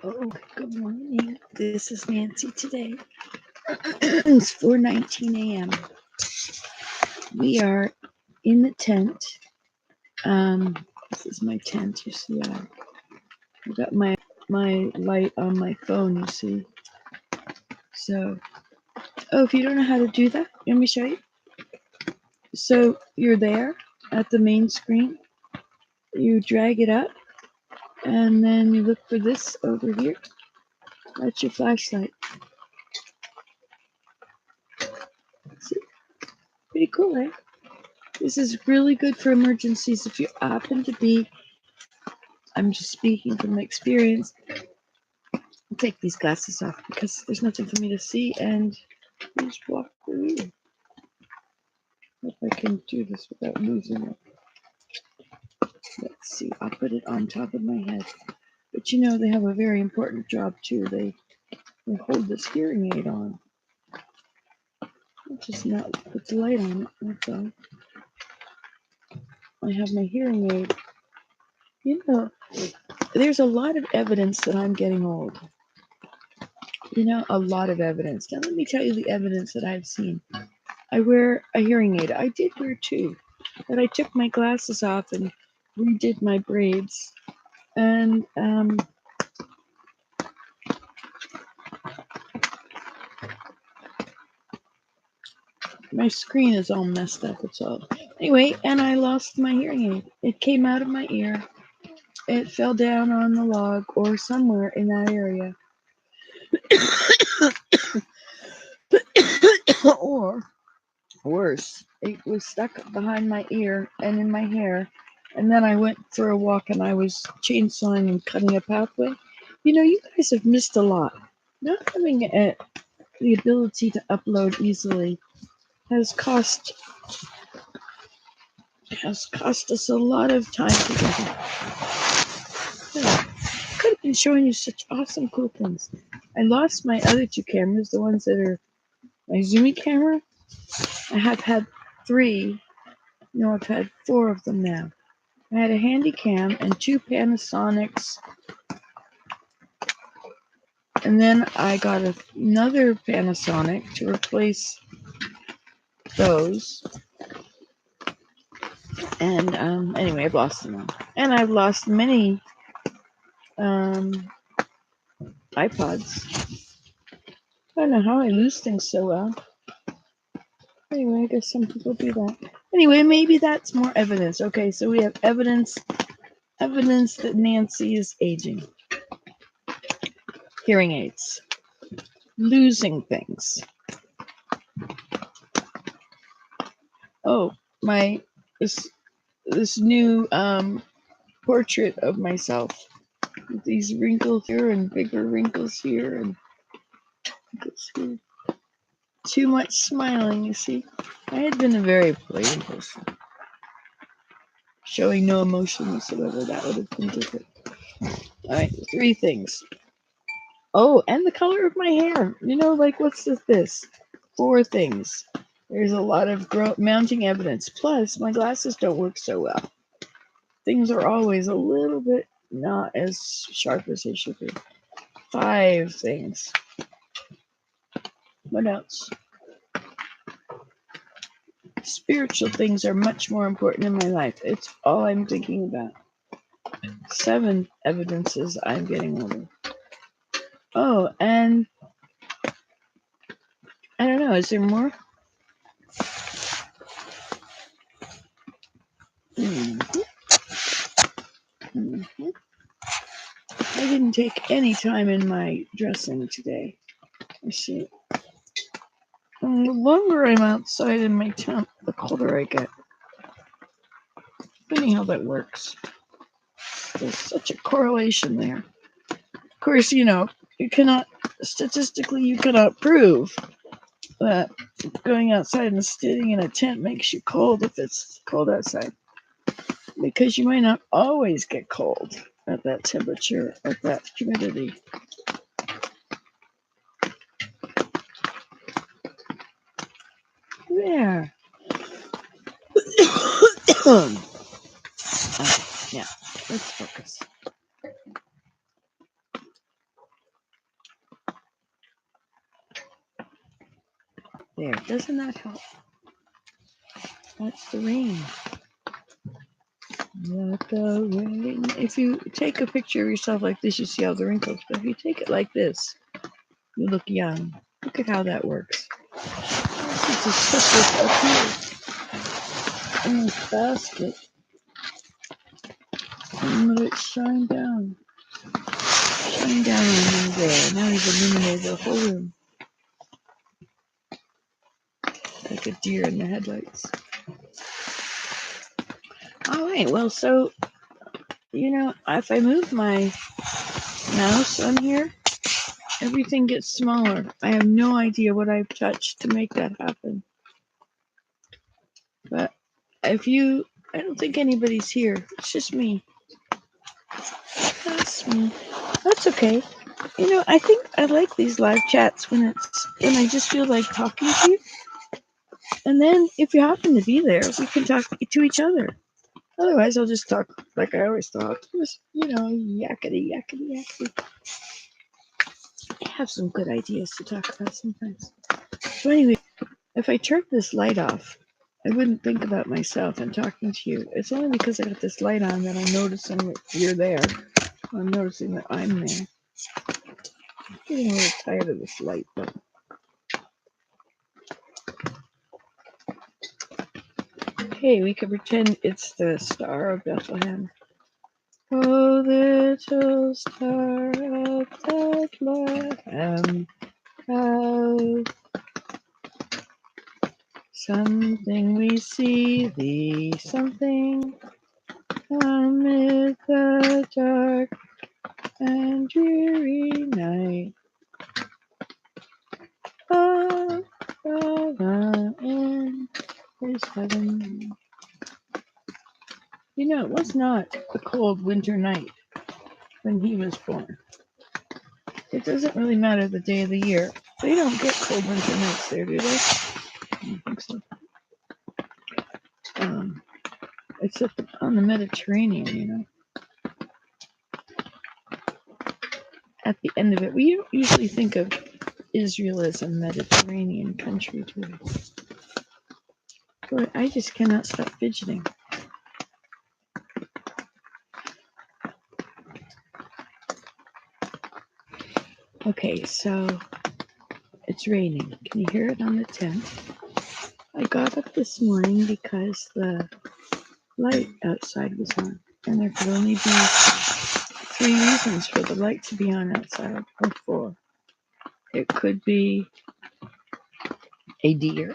Oh, good morning. This is Nancy today. It's 4:19 a.m. We are in the tent. This is my tent. You see, I got my light on my phone. You see. So, if you don't know how to do that, let me show you. So you're there at the main screen. You drag it up, and then you look for this over here. That's your flashlight. See? Pretty cool, eh? This is really good for emergencies. If you happen to be, I'm just speaking from experience, I'll take these glasses off because there's nothing for me to see and just walk through. If I can do this without losing it. Let's see, I'll put it on top of my head. But you know, they have a very important job too. They hold this hearing aid on. I'll just not put the light on it, that's all. I have my hearing aid. You know, there's a lot of evidence that I'm getting old. You know, a lot of evidence. Now let me tell you the evidence that I've seen. I wear a hearing aid. I did wear two, but I took my glasses off and redid my braids. And my screen is all messed up. It's all anyway. And I lost my hearing aid. It came out of my ear. It fell down on the log or somewhere in that area. Or worse, it was stuck behind my ear and in my hair. And then I went for a walk and I was chainsawing and cutting a pathway. You know, you guys have missed a lot. Not having the ability to upload easily has cost us a lot of time together. Yeah. Could have been showing you such awesome, cool things. I lost my other two cameras, the ones that are my zoomy camera. I have had three. No, I've had four of them now. I had a handy cam and two Panasonics. And then I got another Panasonic to replace those. And anyway, I've lost them all. And I've lost many iPods. I don't know how I lose things so well. Anyway, I guess some people do that. Anyway, maybe that's more evidence. Okay, so we have evidence that Nancy is aging. Hearing aids. Losing things. Oh, this new portrait of myself with these wrinkles here and bigger wrinkles here and wrinkles here. Too much smiling, you see. I had been a very plain person, showing no emotion whatsoever. That would have been different. All right, three things. Oh, and the color of my hair. You know, like what's this? Four things. There's a lot of mounting evidence. Plus, my glasses don't work so well. Things are always a little bit not as sharp as they should be. Five things. What else? Spiritual things are much more important in my life. It's all I'm thinking about. 7 evidences I'm getting older. Oh, and I don't know, is there more? I didn't take any time in my dressing today. I see. And the longer I'm outside in my tent, the colder I get. Funny how that works. There's such a correlation there. Of course, you know, statistically, you cannot prove that going outside and sitting in a tent makes you cold if it's cold outside. Because you might not always get cold at that temperature, at that humidity. There. Yeah, let's focus. There, doesn't that help? That's the rain. Let the rain. If you take a picture of yourself like this, you see all the wrinkles. But if you take it like this, you look young. Look at how that works. Let's just put this up here in this basket and let it shine down. Shine down on him there. Now he's illuminated the whole room. Like a deer in the headlights. All right, well, so, if I move my mouse on here, everything gets smaller. I have no idea what I've touched to make that happen. But I don't think anybody's here. It's just me. That's me. That's okay. I think I like these live chats when I just feel like talking to you. And then if you happen to be there, we can talk to each other. Otherwise, I'll just talk like I always talk. Just, yakety, yakety, yakety. I have some good ideas to talk about sometimes. So anyway, if I turned this light off, I wouldn't think about myself and talking to you. It's only because I got this light on that I'm noticing that you're there. I'm noticing that I'm there. I'm getting a little tired of this light, but hey, we could pretend it's the Star of Bethlehem. Oh, little Star of Bethlehem, how something we see thee, something amid the dark and dreary night. Oh, in his heaven. It was not a cold winter night when he was born. It doesn't really matter the day of the year. They don't get cold winter nights there, do they? I don't think so. Except on the Mediterranean, At the end of it, we don't usually think of Israel as a Mediterranean country, do we? Boy, I just cannot stop fidgeting. Okay, so it's raining. Can you hear it on the tent? I got up this morning because the light outside was on, and there could only be 3 reasons for the light to be on outside, or 4. It could be a deer.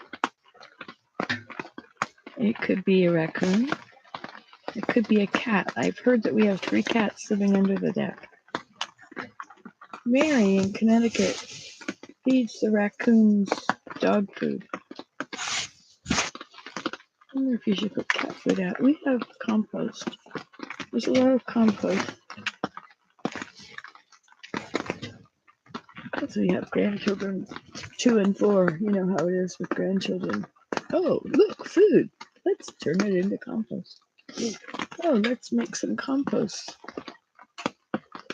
It could be a raccoon. It could be a cat. I've heard that we have 3 cats living under the deck. Mary in Connecticut feeds the raccoons dog food. I wonder if you should put cat food out. We have compost. There's a lot of compost. Because we have grandchildren 2 and 4. You know how it is with grandchildren. Oh, look, food. Let's turn it into compost. Oh, let's make some compost.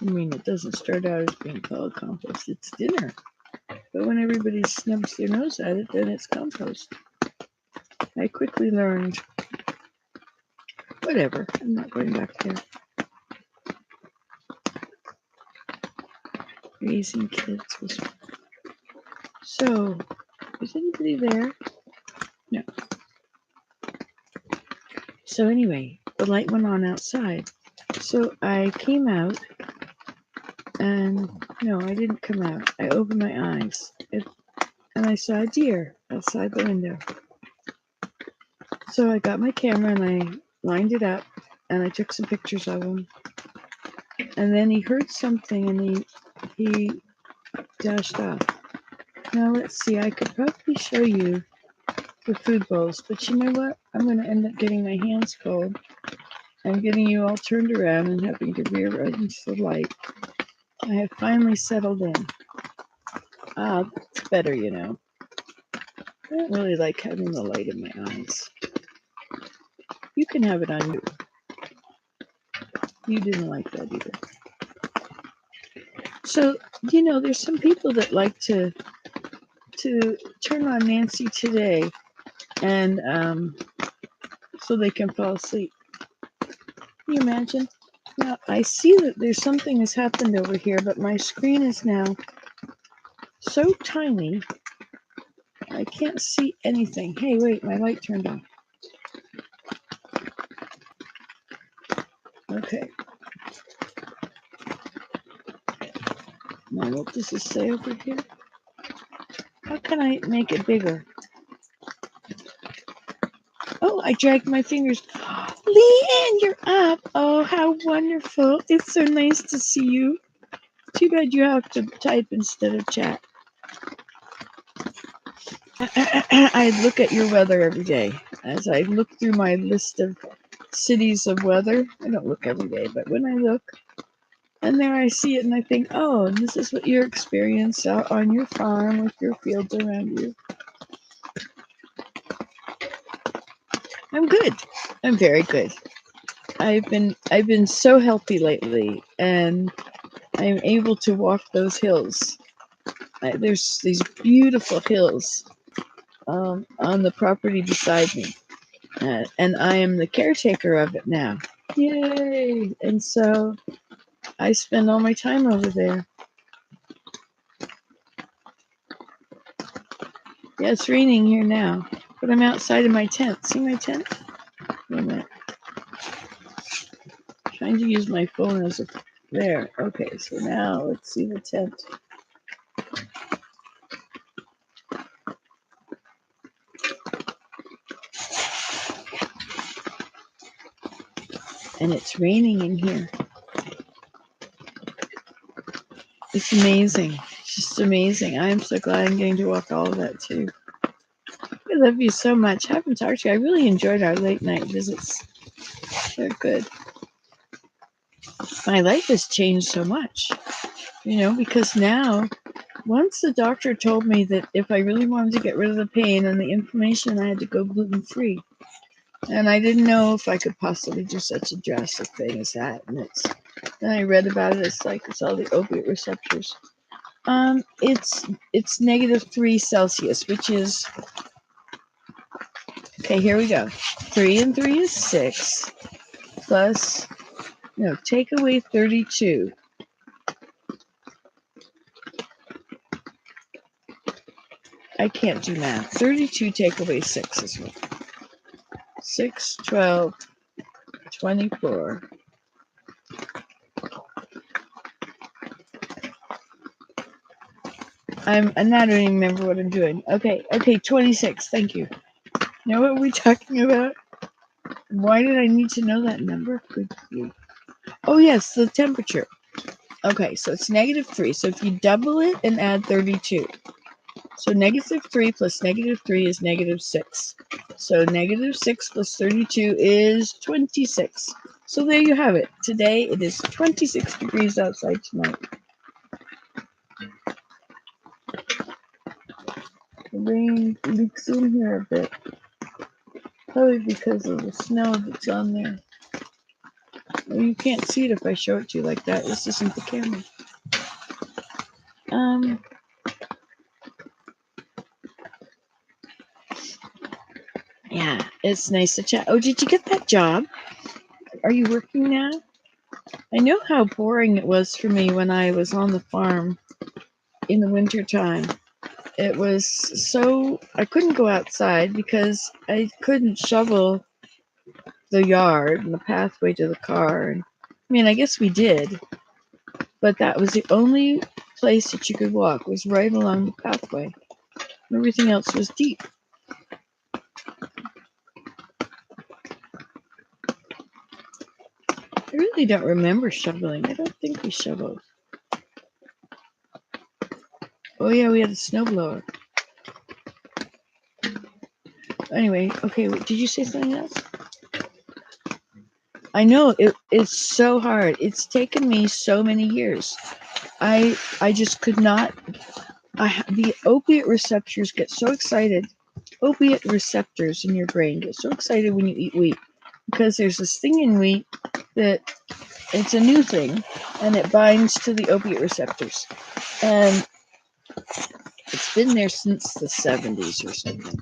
I mean, it doesn't start out as being called compost. It's dinner. But when everybody snubs their nose at it, then it's compost. I quickly learned, whatever, I'm not going back there. Raising kids was fun. So, is anybody there? No. So anyway, the light went on outside. So I came out, and no, I didn't come out. I opened my eyes, and I saw a deer outside the window. So I got my camera and I lined it up, and I took some pictures of him. And then he heard something, and he dashed off. Now let's see, I could probably show you the food bowls, but you know what? I'm going to end up getting my hands cold and getting you all turned around and having to rearrange the light. I have finally settled in. It's better, I don't really like having the light in my eyes. You can have it on you. You didn't like that either. So, there's some people that like to to turn on Nancy today, and so they can fall asleep. Can you imagine? Now I see that there's something has happened over here, but my screen is now so tiny I can't see anything. Hey, wait, my light turned on. Okay. Now what does it say over here? How can I make it bigger? Oh, I dragged my fingers. Leanne, you're up. Oh, how wonderful. It's so nice to see you. Too bad you have to type instead of chat. I look at your weather every day. As I look through my list of cities of weather, I don't look every day, but when I look, and there I see it and I think, oh, this is what you experience out on your farm with your fields around you. I'm good. I'm very good. I've been so healthy lately, and I'm able to walk those hills. There's these beautiful hills on the property beside me, and I am the caretaker of it now. Yay! And so I spend all my time over there. Yeah, it's raining here now, but I'm outside of my tent. See my tent? Wait a minute. Trying to use my phone as a... There. Okay, so now let's see the tent. And it's raining in here. It's amazing. It's just amazing. I am so glad I'm getting to walk all of that too. I love you so much. I haven't talked to you. I really enjoyed our late night visits. They're good. My life has changed so much, because now, once the doctor told me that if I really wanted to get rid of the pain and the inflammation, I had to go gluten-free. And I didn't know if I could possibly do such a drastic thing as that. And then I read about it. It's all the opiate receptors. It's -3 Celsius, which is, okay, here we go. 3 and 3 is 6, plus, take away 32. I can't do math. 32 take away 6 is what? 6, 12, 24. I don't even remember what I'm doing. Okay, 26. Thank you. Know what we're talking about? Why did I need to know that number? Good grief. Oh, yes, the temperature. Okay, so it's -3. So if you double it and add 32. So -3 plus -3 is -6. So -6 plus 32 is 26. So there you have it. Today it is 26 degrees outside tonight. The rain leaks in here a bit. Probably because of the snow that's on there. Well, you can't see it if I show it to you like that. This isn't the camera. Yeah, it's nice to chat. Oh, did you get that job? Are you working now? I know how boring it was for me when I was on the farm in the wintertime. It was so... I couldn't go outside because I couldn't shovel the yard and the pathway to the car. I guess we did, but that was the only place that you could walk, was right along the pathway. Everything else was deep. I really don't remember shoveling. I don't think we shoveled. Oh yeah, we had a snowblower. Anyway, okay, did you say something else? I know, it's so hard. It's taken me so many years. I just could not... the opiate receptors get so excited. Opiate receptors in your brain get so excited when you eat wheat, because there's this thing in wheat that it's a new thing, and it binds to the opiate receptors. And It's been there since the 70s or something.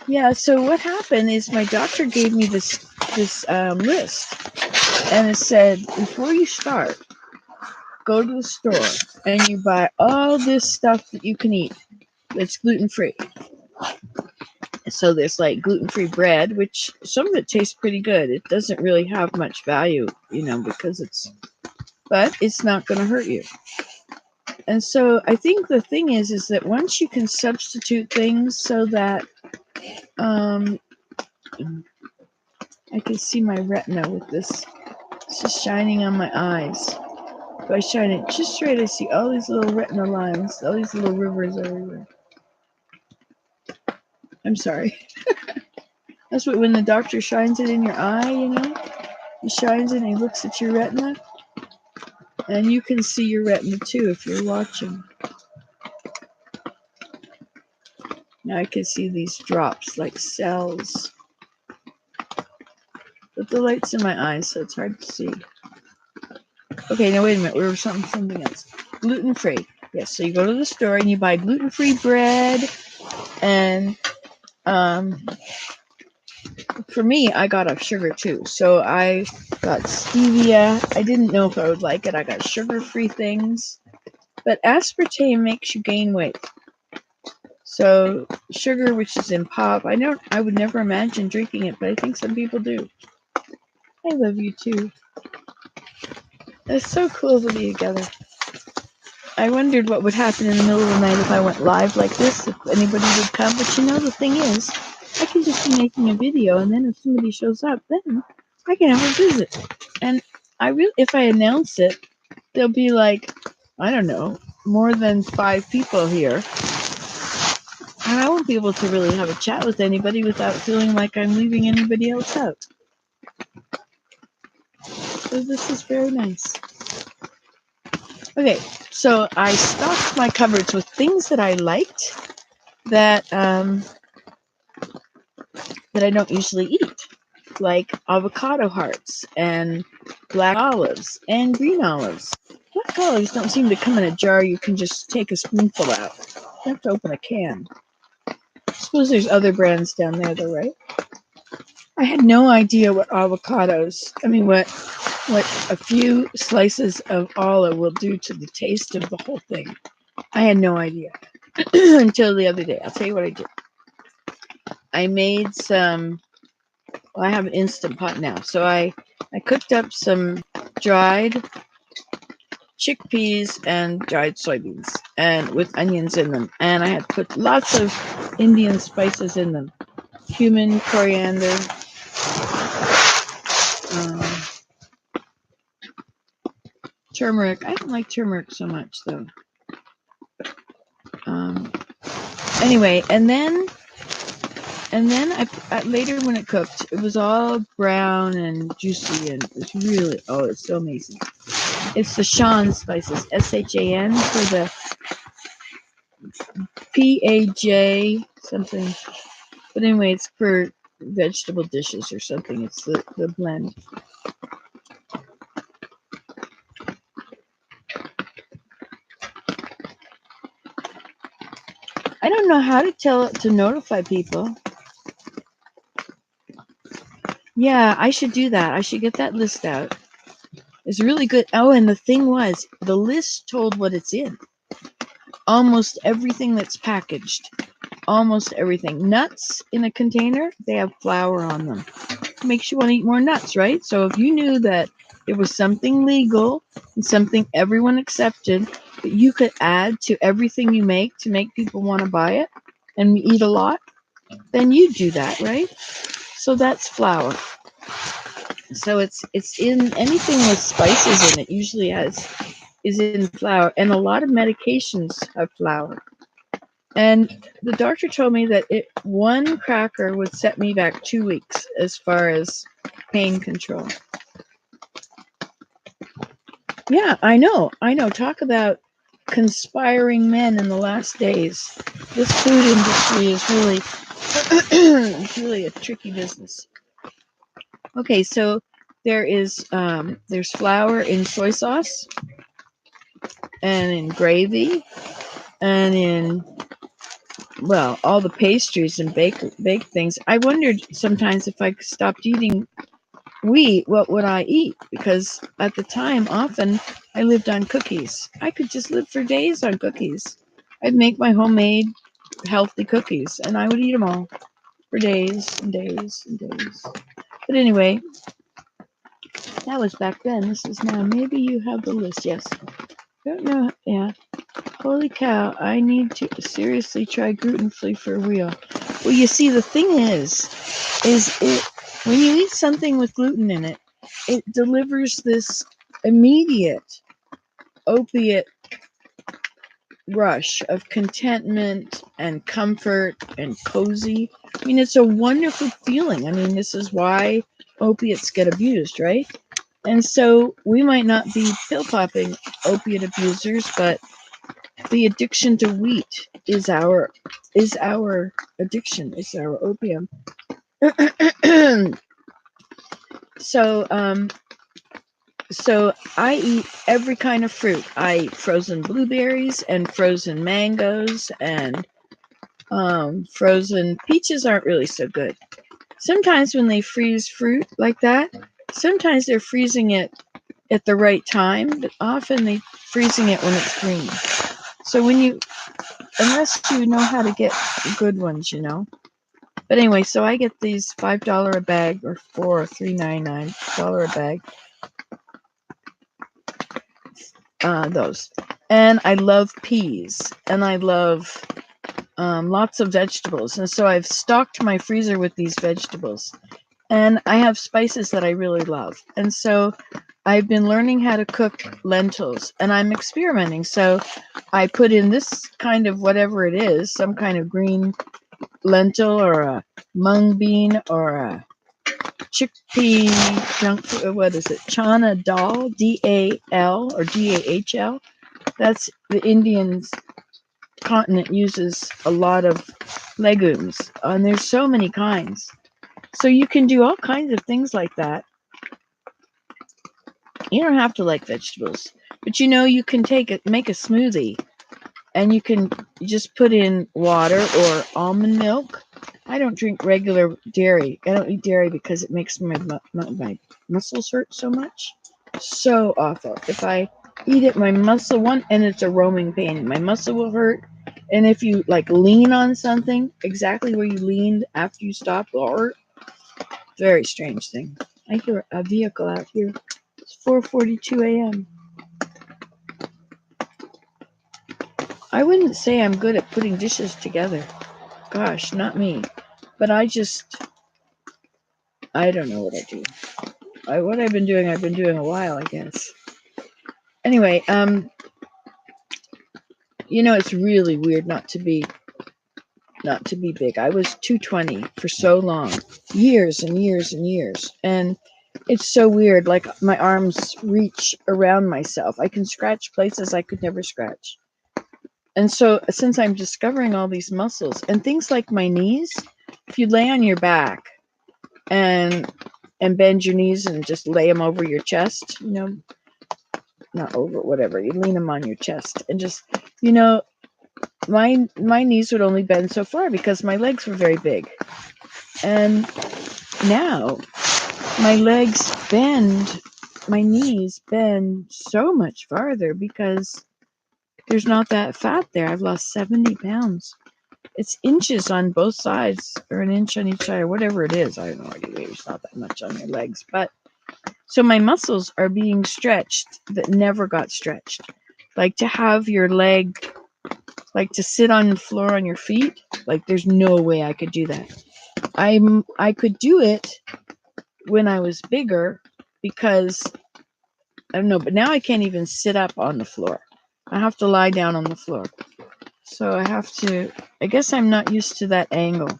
Yeah, so what happened is my doctor gave me this list, and it said, before you start, go to the store and you buy all this stuff that you can eat that's gluten-free. So there's like gluten-free bread, which some of it tastes pretty good. It doesn't really have much value, because but it's not going to hurt you. And so I think the thing is that once you can substitute things so that, I can see my retina with this. It's just shining on my eyes. If I shine it just right, I see all these little retina lines, all these little rivers everywhere. I'm sorry. That's what, when the doctor shines it in your eye, he shines it and he looks at your retina. And you can see your retina too if you're watching. Now I can see these drops like cells. But the light's in my eyes, so it's hard to see. Okay, now wait a minute. We were something else. Gluten-free. Yes, so you go to the store and you buy gluten-free bread. And for me, I got off sugar too. So I got stevia. I didn't know if I would like it. I got sugar-free things. But aspartame makes you gain weight. So sugar, which is in pop, I would never imagine drinking it, but I think some people do. I love you too. It's so cool to be together. I wondered what would happen in the middle of the night if I went live like this, if anybody would come. But the thing is, I can just be making a video, and then if somebody shows up, then I can have a visit. And if I announce it, there'll be like, I don't know, more than 5 people here. And I won't be able to really have a chat with anybody without feeling like I'm leaving anybody else out. So this is very nice. Okay, so I stocked my cupboards with things that I liked that I don't usually eat, like avocado hearts and black olives and green olives. Black olives don't seem to come in a jar you can just take a spoonful out. You have to open a can. I suppose there's other brands down there though, right? I had no idea what a few slices of olive will do to the taste of the whole thing. I had no idea until the other day. I'll tell you what I did. I made I have an Instant Pot now. So I cooked up some dried chickpeas and dried soybeans and with onions in them. And I had put lots of Indian spices in them. Cumin, coriander, turmeric. I don't like turmeric so much though. Anyway, and then I later when it cooked, it was all brown and juicy, and it's really, it's so amazing. It's the Shan spices, SHAN for the PAJ something. But anyway, it's for vegetable dishes or something. It's the blend. I don't know how to tell it to notify people. Yeah, I should do that. I should get that list out. It's really good. Oh, and the thing was, the list told what it's in. Almost everything that's packaged. Almost everything. Nuts in a container, they have flour on them. It makes you want to eat more nuts, right? So if you knew that it was something legal and something everyone accepted that you could add to everything you make to make people want to buy it and eat a lot, then you do that, right? So that's flour. So it's in anything with spices in it usually is in flour, and a lot of medications have flour. And the doctor told me that one cracker would set me back 2 weeks as far as pain control. Yeah, I know. Talk about conspiring men in the last days. This food industry is really a tricky business. Okay, so there's flour in soy sauce. and in gravy and in, well, all the pastries and baked things. I wondered sometimes if I stopped eating wheat, what would I eat? Because at the time, often I lived on cookies. I could just live for days on cookies. I'd make my homemade healthy cookies and I would eat them all for days and days and days. But anyway, that was back then. This is now. Maybe you have the list. Yes. Don't know. Yeah. Holy cow. I need to seriously try gluten-free for real. Well, you see, the thing is it when you eat something with gluten in it, it delivers this immediate opiate rush of contentment and comfort and cozy. I mean, it's a wonderful feeling. I mean, this is why opiates get abused, right? And so we might not be pill popping opiate abusers, but the addiction to wheat is our addiction, is our opium. So so I eat every kind of fruit. I eat frozen blueberries and frozen mangoes and frozen peaches aren't really so good. Sometimes when they freeze fruit like that, sometimes they're freezing it at the right time, but often they're freezing it when it's green. So unless you know how to get good ones, But anyway, so I get these $5 a bag or $4 or $3.99 a bag. Those. And I love peas and I love lots of vegetables. And so I've stocked my freezer with these vegetables. And I have spices that I really love. And so I've been learning how to cook lentils and I'm experimenting. So I put in this kind of whatever it is, some kind of green lentil or a mung bean or a chickpea, what is it? Chana dal, D-A-L or D-A-H-L. That's the Indian continent uses a lot of legumes, and there's so many kinds. So you can do all kinds of things like that. You don't have to like vegetables, but you can make a smoothie, and you can just put in water or almond milk. I don't drink regular dairy. I don't eat dairy because it makes my muscles hurt so much. So awful. If I eat it, my muscle and it's a roaming pain. My muscle will hurt. And if you lean on something, exactly where you leaned after you stopped will hurt. Very strange thing. I hear a vehicle out here. It's 4:42 a.m. I wouldn't say I'm good at putting dishes together. Gosh, not me. But I don't know what I do. What I've been doing a while, I guess. Anyway, it's really weird not to be big. I was 220 for so long, years and years and years. And it's so weird. Like my arms reach around myself. I can scratch places I could never scratch. And so since I'm discovering all these muscles and things like my knees, if you lay on your back and bend your knees and just lay them over your chest, not over, whatever, you lean them on your chest and just, my knees would only bend so far because my legs were very big. And now my knees bend so much farther because there's not that fat there. I've lost 70 pounds. It's inches on both sides, or an inch on each side, or whatever it is. I have no idea. It's not that much on your legs. But so my muscles are being stretched that never got stretched. Like to have your leg, like to sit on the floor on your feet, there's no way I could do that. I could do it when I was bigger because, I don't know, but now I can't even sit up on the floor. I have to lie down on the floor. So I guess I'm not used to that angle.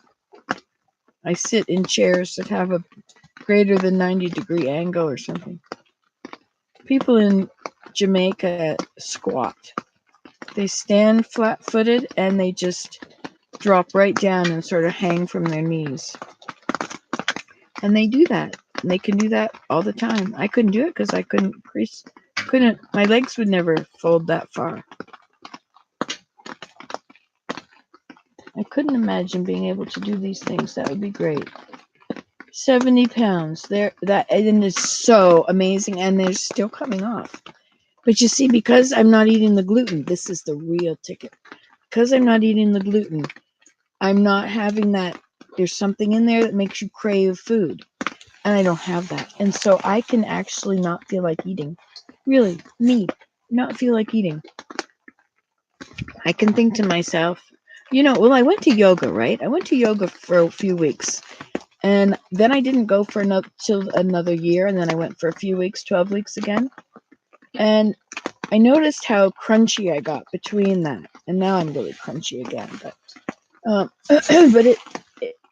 I sit in chairs that have a greater than 90-degree angle or something. People in Jamaica squat. They stand flat-footed and they just drop right down and sort of hang from their knees. And they do that. And they can do that all the time. I couldn't do it because I couldn't My legs would never fold that far. I couldn't imagine being able to do these things. That would be great. 70 pounds. That is so amazing, and they're still coming off. But you see, because I'm not eating the gluten, this is the real ticket. Because I'm not eating the gluten, I'm not having that. There's something in there that makes you crave food, and I don't have that. And so I can actually not feel like eating. Really, me, not feel like eating. I can think to myself, I went to yoga, right? I went to yoga for a few weeks. And then I didn't go for another year. And then I went for a few weeks, 12 weeks again. And I noticed how crunchy I got between that. And now I'm really crunchy again. But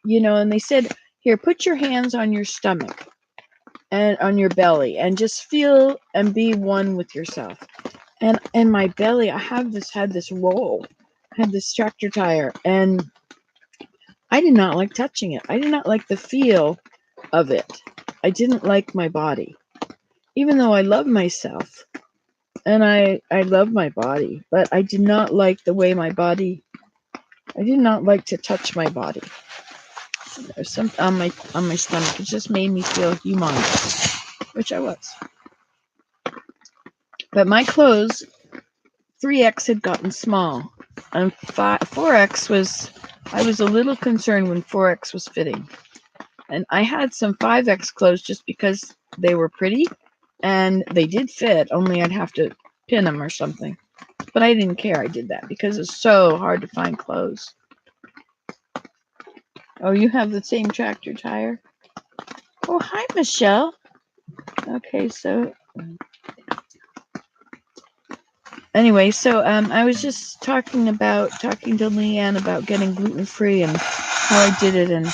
and they said, here, put your hands on your stomach and on your belly and just feel and be one with yourself. And my belly, I had this roll. I had this tractor tire. And I did not like touching it. I did not like the feel of it. I didn't like my body, even though I love myself and I love my body, but I did not like the way my body, I did not like to touch my body. There's something on my stomach. It just made me feel humongous, which I was. But my clothes, 3X had gotten small, and 4X I was a little concerned when 4X was fitting. And I had some 5X clothes just because they were pretty and they did fit, only I'd have to pin them or something. But I didn't care. I did that because it's so hard to find clothes. Oh, you have the same tractor tire? Oh, hi, Michelle. Okay, so anyway, so I was just talking to Leanne about getting gluten-free and how I did it. And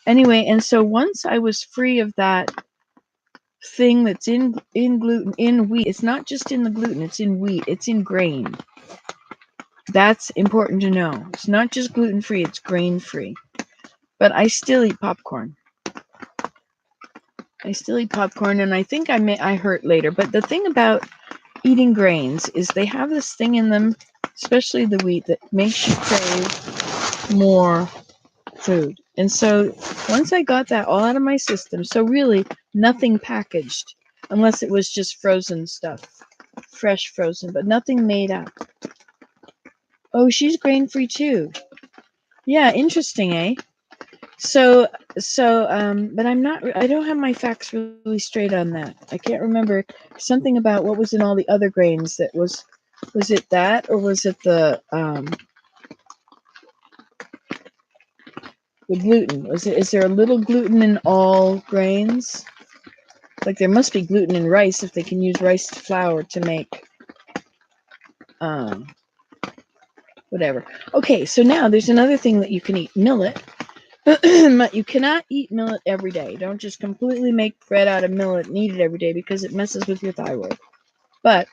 anyway, and so once I was free of that thing that's in gluten, in wheat. It's not just in the gluten, it's in wheat, it's in grain. That's important to know. It's not just gluten-free, it's grain-free. But I still eat popcorn. And I think I hurt later. But the thing about eating grains is they have this thing in them, especially the wheat, that makes you crave more food. And so once I got that all out of my system, so really nothing packaged, unless it was just frozen stuff, fresh frozen, but nothing made up. Oh, she's grain-free too. Yeah, interesting, eh? So, but I don't have my facts really straight on that. I can't remember something about what was in all the other grains that was it that, or was it the gluten? Is there a little gluten in all grains? Like there must be gluten in rice if they can use rice flour to make whatever. Okay, so now there's another thing that you can eat, millet. You cannot eat millet every day. Don't just completely make bread out of millet and eat it every day because it messes with your thyroid. But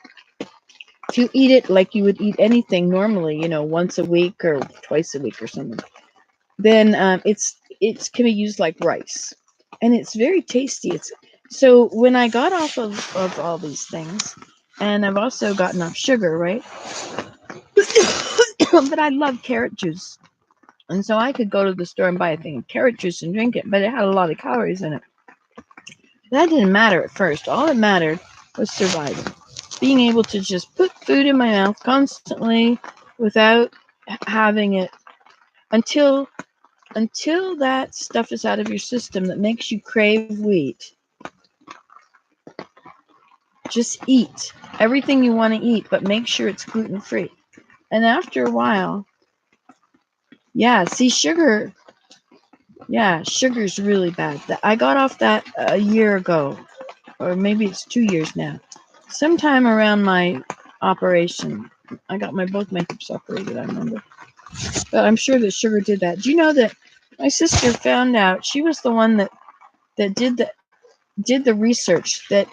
if you eat it like you would eat anything normally, once a week or twice a week or something, then it can be used like rice, and it's very tasty. So when I got off of all these things, and I've also gotten off sugar, right? But I love carrot juice, and so I could go to the store and buy a thing of carrot juice and drink it, but it had a lot of calories in it. That didn't matter at first. All that mattered was surviving, being able to just put food in my mouth constantly without having it until that stuff is out of your system that makes you crave wheat. Just eat everything you want to eat, but make sure it's gluten-free. And after a while, sugar. Yeah, sugar's really bad. I got off that a year ago, or maybe it's 2 years now. Sometime around my operation, I got both my hips operated, I remember. But I'm sure that sugar did that. Do you know that my sister found out? She was the one that did the research that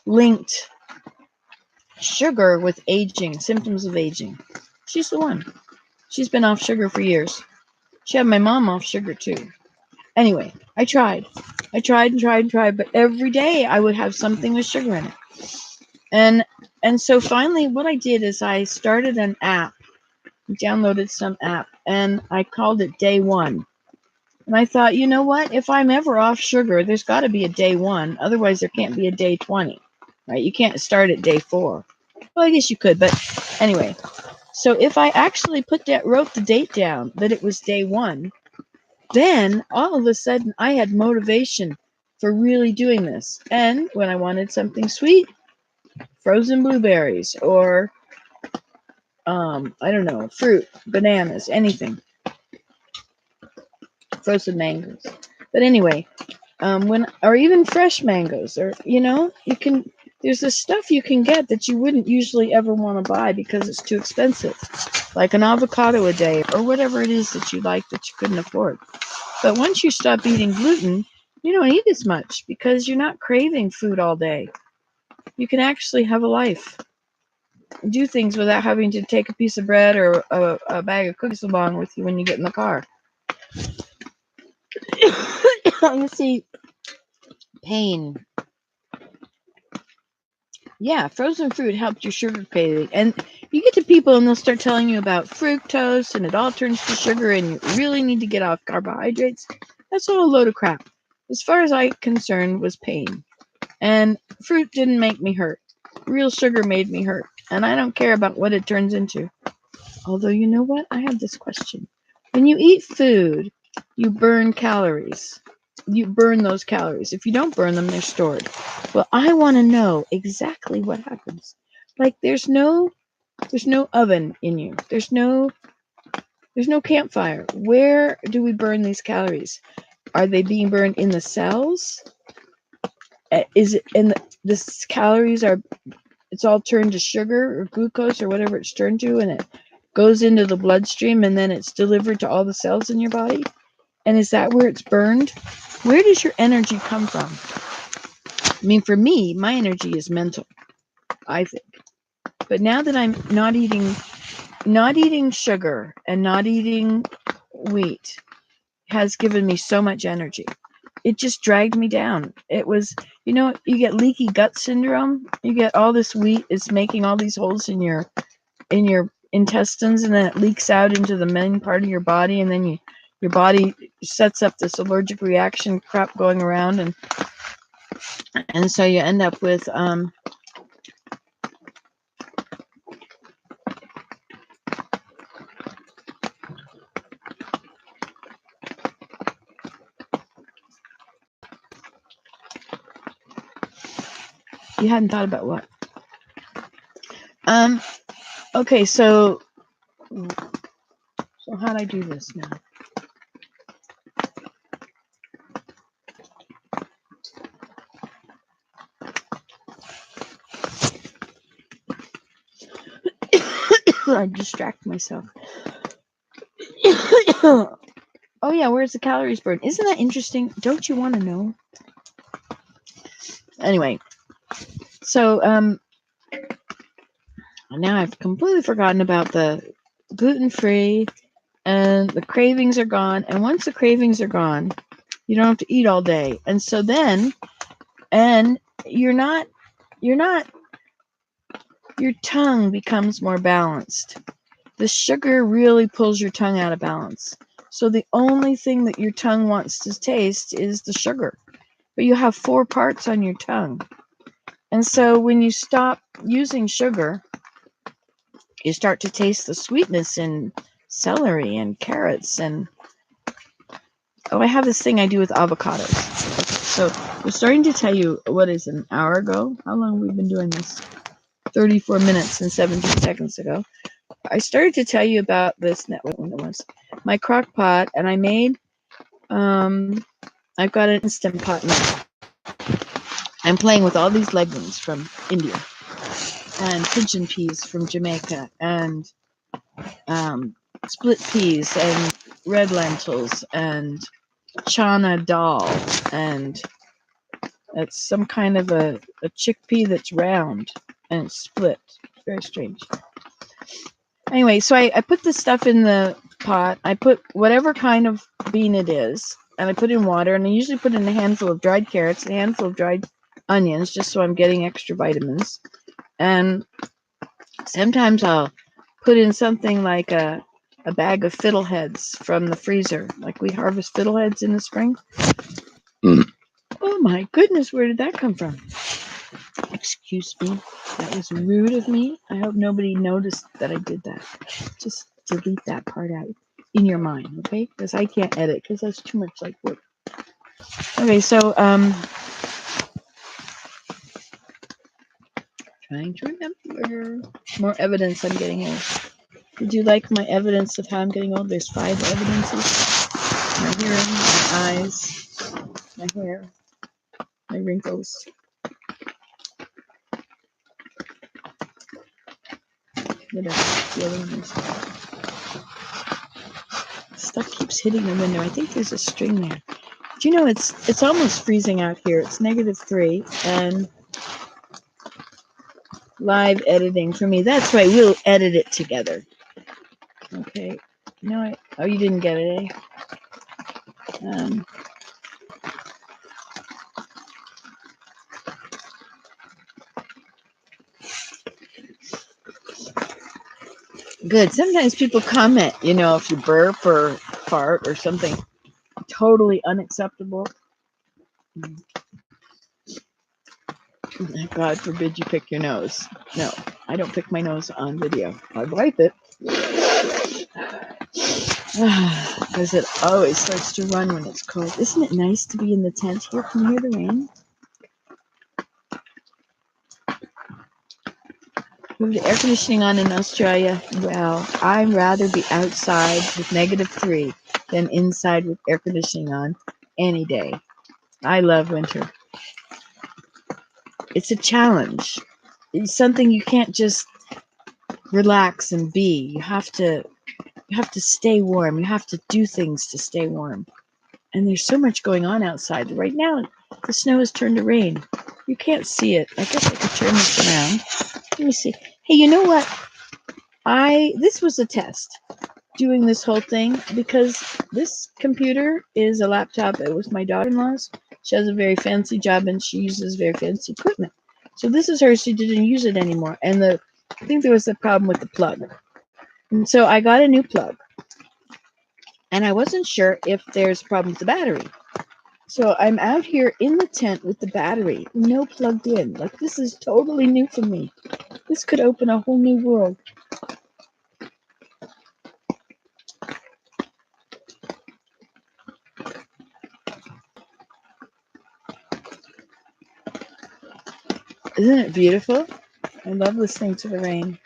linked sugar with aging, symptoms of aging. She's the one. She's been off sugar for years. She had my mom off sugar too. Anyway, I tried, but every day I would have something with sugar in it. And And so finally, what I did is I started an app, downloaded some app, and I called it Day One. And I thought, you know what? If I'm ever off sugar, there's got to be a day one. Otherwise, there can't be a day 20, right? You can't start at day 4. Well, I guess you could, but anyway. So if I actually wrote the date down that it was day 1, then all of a sudden I had motivation for really doing this. And when I wanted something sweet, frozen blueberries or I don't know, fruit, bananas, anything, frozen mangoes. But anyway, or even fresh mangoes, or there's this stuff you can get that you wouldn't usually ever want to buy because it's too expensive, like an avocado a day or whatever it is that you like that you couldn't afford. But once you stop eating gluten, you don't eat as much because you're not craving food all day. You can actually have a life, do things without having to take a piece of bread or a bag of cookies along with you when you get in the car. You see, pain. Yeah, frozen fruit helped your sugar craving. And you get to people and they'll start telling you about fructose and it all turns to sugar and you really need to get off carbohydrates. That's all a load of crap. As far as I'm concerned, was pain. And fruit didn't make me hurt. Real sugar made me hurt. And I don't care about what it turns into. Although, you know what? I have this question. When you eat food, you burn calories. You burn those calories. If you don't burn them, they're stored. Well, I want to know exactly what happens. Like there's no oven in you. There's no campfire. Where do we burn these calories? Are they being burned in the cells? Is it in the calories are it's all turned to sugar or glucose or whatever it's turned to, and it goes into the bloodstream and then it's delivered to all the cells in your body? And is that where it's burned? Where does your energy come from? I mean, for me, my energy is mental, I think. But now that I'm not eating sugar and not eating wheat has given me so much energy. It just dragged me down. It was, you get leaky gut syndrome. You get all this wheat is making all these holes in your intestines, and then it leaks out into the main part of your body, and then your body sets up this allergic reaction crap going around, and so you end up with you hadn't thought about what? Okay, so how'd I do this now? I distract myself. Oh yeah, where's the calories burned? Isn't that interesting? Don't you want to know? Anyway, so now I've completely forgotten about the gluten-free, and the cravings are gone. And once the cravings are gone, you don't have to eat all day. And so then, and your tongue becomes more balanced. The sugar really pulls your tongue out of balance. So the only thing that your tongue wants to taste is the sugar. But you have 4 parts on your tongue. And so when you stop using sugar, you start to taste the sweetness in celery and carrots. And I have this thing I do with avocados. So we're starting to tell you, what is it, an hour ago? How long have we been doing this? 34 minutes and 17 seconds ago. I started to tell you about this network when it was my crock pot, and I made I've got an Instant Pot now. I'm playing with all these legumes from India and pigeon peas from Jamaica and split peas and red lentils and chana dal, and it's some kind of a chickpea that's round and it's split. It's very strange. Anyway, so I put this stuff in the pot. I put whatever kind of bean it is, and I put in water, and I usually put in a handful of dried carrots, a handful of dried onions, just so I'm getting extra vitamins. And sometimes I'll put in something like a bag of fiddleheads from the freezer. Like we harvest fiddleheads in the spring. Oh my goodness, where did that come from? Excuse me. That was rude of me. I hope nobody noticed that I did that. Just delete that part out in your mind, okay? Because I can't edit because that's too much like work. Okay, so trying to remember more evidence I'm getting old. Did you like my evidence of how I'm getting old? There's 5 evidences: my hearing, my eyes, my hair, my wrinkles. What else? The other one is stuff keeps hitting the window. I think there's a string there. Do you know it's almost freezing out here? It's -3 and live editing for me. That's right. We'll edit it together. Okay. You know what? Oh, you didn't get it, eh? Good. Sometimes people comment, if you burp or fart or something totally unacceptable. God forbid you pick your nose. No, I don't pick my nose on video. I wipe it. Because it always starts to run when it's cold. Isn't it nice to be in the tent here? Can you hear the rain? We have the air conditioning on in Australia. Well, I'd rather be outside with -3 than inside with air conditioning on any day. I love winter. It's a challenge. It's something you can't just relax and be. You have to stay warm. You have to do things to stay warm. And there's so much going on outside. Right now, the snow has turned to rain. You can't see it. I guess I could turn this around. Let me see. Hey, you know what? This was a test, doing this whole thing, because this computer is a laptop. It was my daughter-in-law's. She has a very fancy job and she uses very fancy equipment. So this is hers. She didn't use it anymore. And I think there was a problem with the plug. And so I got a new plug. And I wasn't sure if there's a problem with the battery. So I'm out here in the tent with the battery, no plugged in. Like, this is totally new for me. This could open a whole new world. Isn't it beautiful? I love listening to the rain.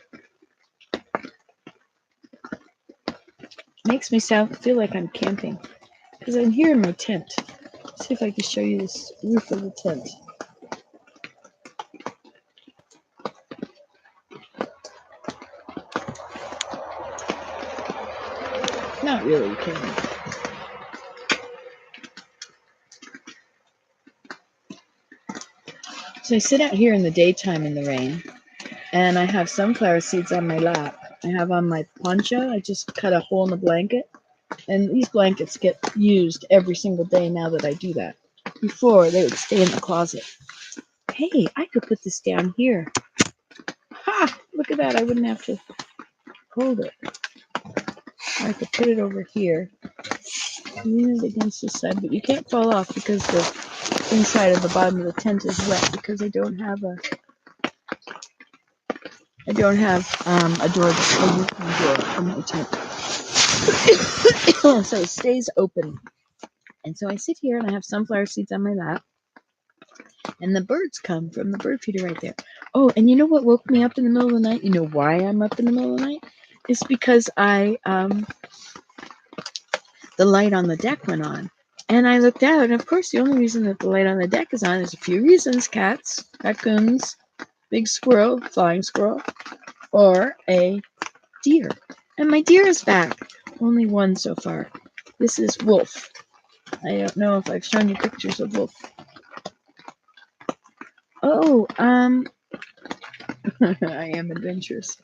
Makes me feel like I'm camping, because I'm here in my tent. Let's see if I can show you this roof of the tent. Not really, you can't. So I sit out here in the daytime in the rain, and I have sunflower seeds on my lap. I have on my poncho. I just cut a hole in the blanket, and these blankets get used every single day now that I do that. Before, they would stay in the closet. Hey, I could put this down here. Ha! Look at that. I wouldn't have to hold it. I could put it over here. Lean it against the side, but you can't fall off because the inside of the bottom of the tent is wet, because I don't have a door, from my tent. So it stays open. And so I sit here and I have sunflower seeds on my lap. And the birds come from the bird feeder right there. Oh, and you know what woke me up in the middle of the night? You know why I'm up in the middle of the night? It's because the light on the deck went on. And I looked out, and of course the only reason that the light on the deck is on is a few reasons: cats, raccoons, big squirrel, flying squirrel, or a deer. And my deer is back. Only one so far. This is Wolf. I don't know if I've shown you pictures of Wolf. Oh, I am adventurous.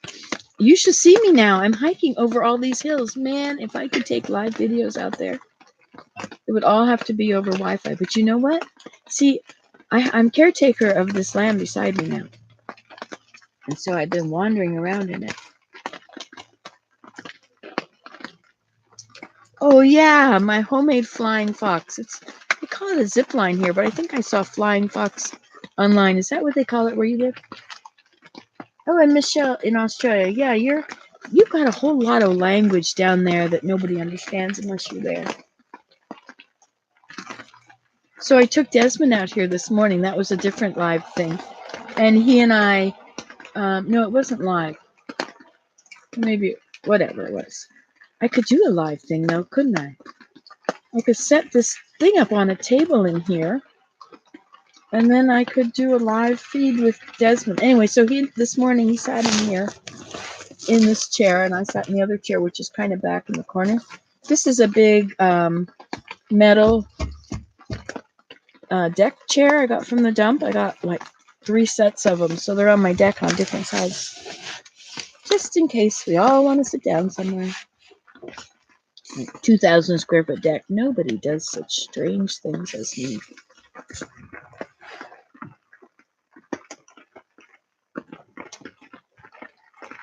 You should see me now. I'm hiking over all these hills. Man, if I could take live videos out there, it would all have to be over Wi-Fi. But you know what? See, I'm caretaker of this land beside me now. And so I've been wandering around in it. Oh yeah, my homemade flying fox. They call it a zip line here, but I think I saw flying fox online. Is that what they call it where you live? Oh, and Michelle in Australia. Yeah, you've got a whole lot of language down there that nobody understands unless you're there. So I took Desmond out here this morning. That was a different live thing. And he and I, no, it wasn't live. Maybe, whatever it was. I could do a live thing though, couldn't I? I could set this thing up on a table in here. And then I could do a live feed with Desmond. Anyway, so this morning he sat in here in this chair, and I sat in the other chair, which is kind of back in the corner. This is a big metal deck chair I got from the dump. I got like 3 sets of them, so they're on my deck on different sides, just in case we all want to sit down somewhere. 2,000 square foot deck. Nobody does such strange things as me.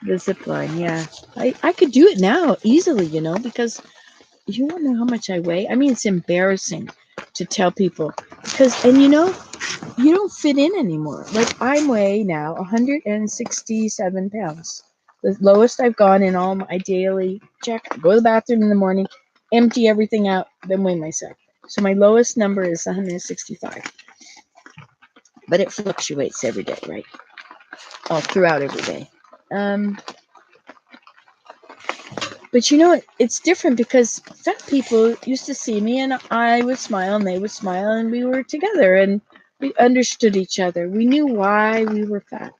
The zip line, yeah. I could do it now easily, because you won't know how much I weigh. I mean, it's embarrassing to tell people because, and you don't fit in anymore. Like I weigh now 167 pounds. The lowest I've gone in all my daily check. I go to the bathroom in the morning, empty everything out, then weigh myself. So my lowest number is 165. But it fluctuates every day, right? All throughout every day. But it's different because fat people used to see me and I would smile and they would smile and we were together and we understood each other. We knew why we were fat.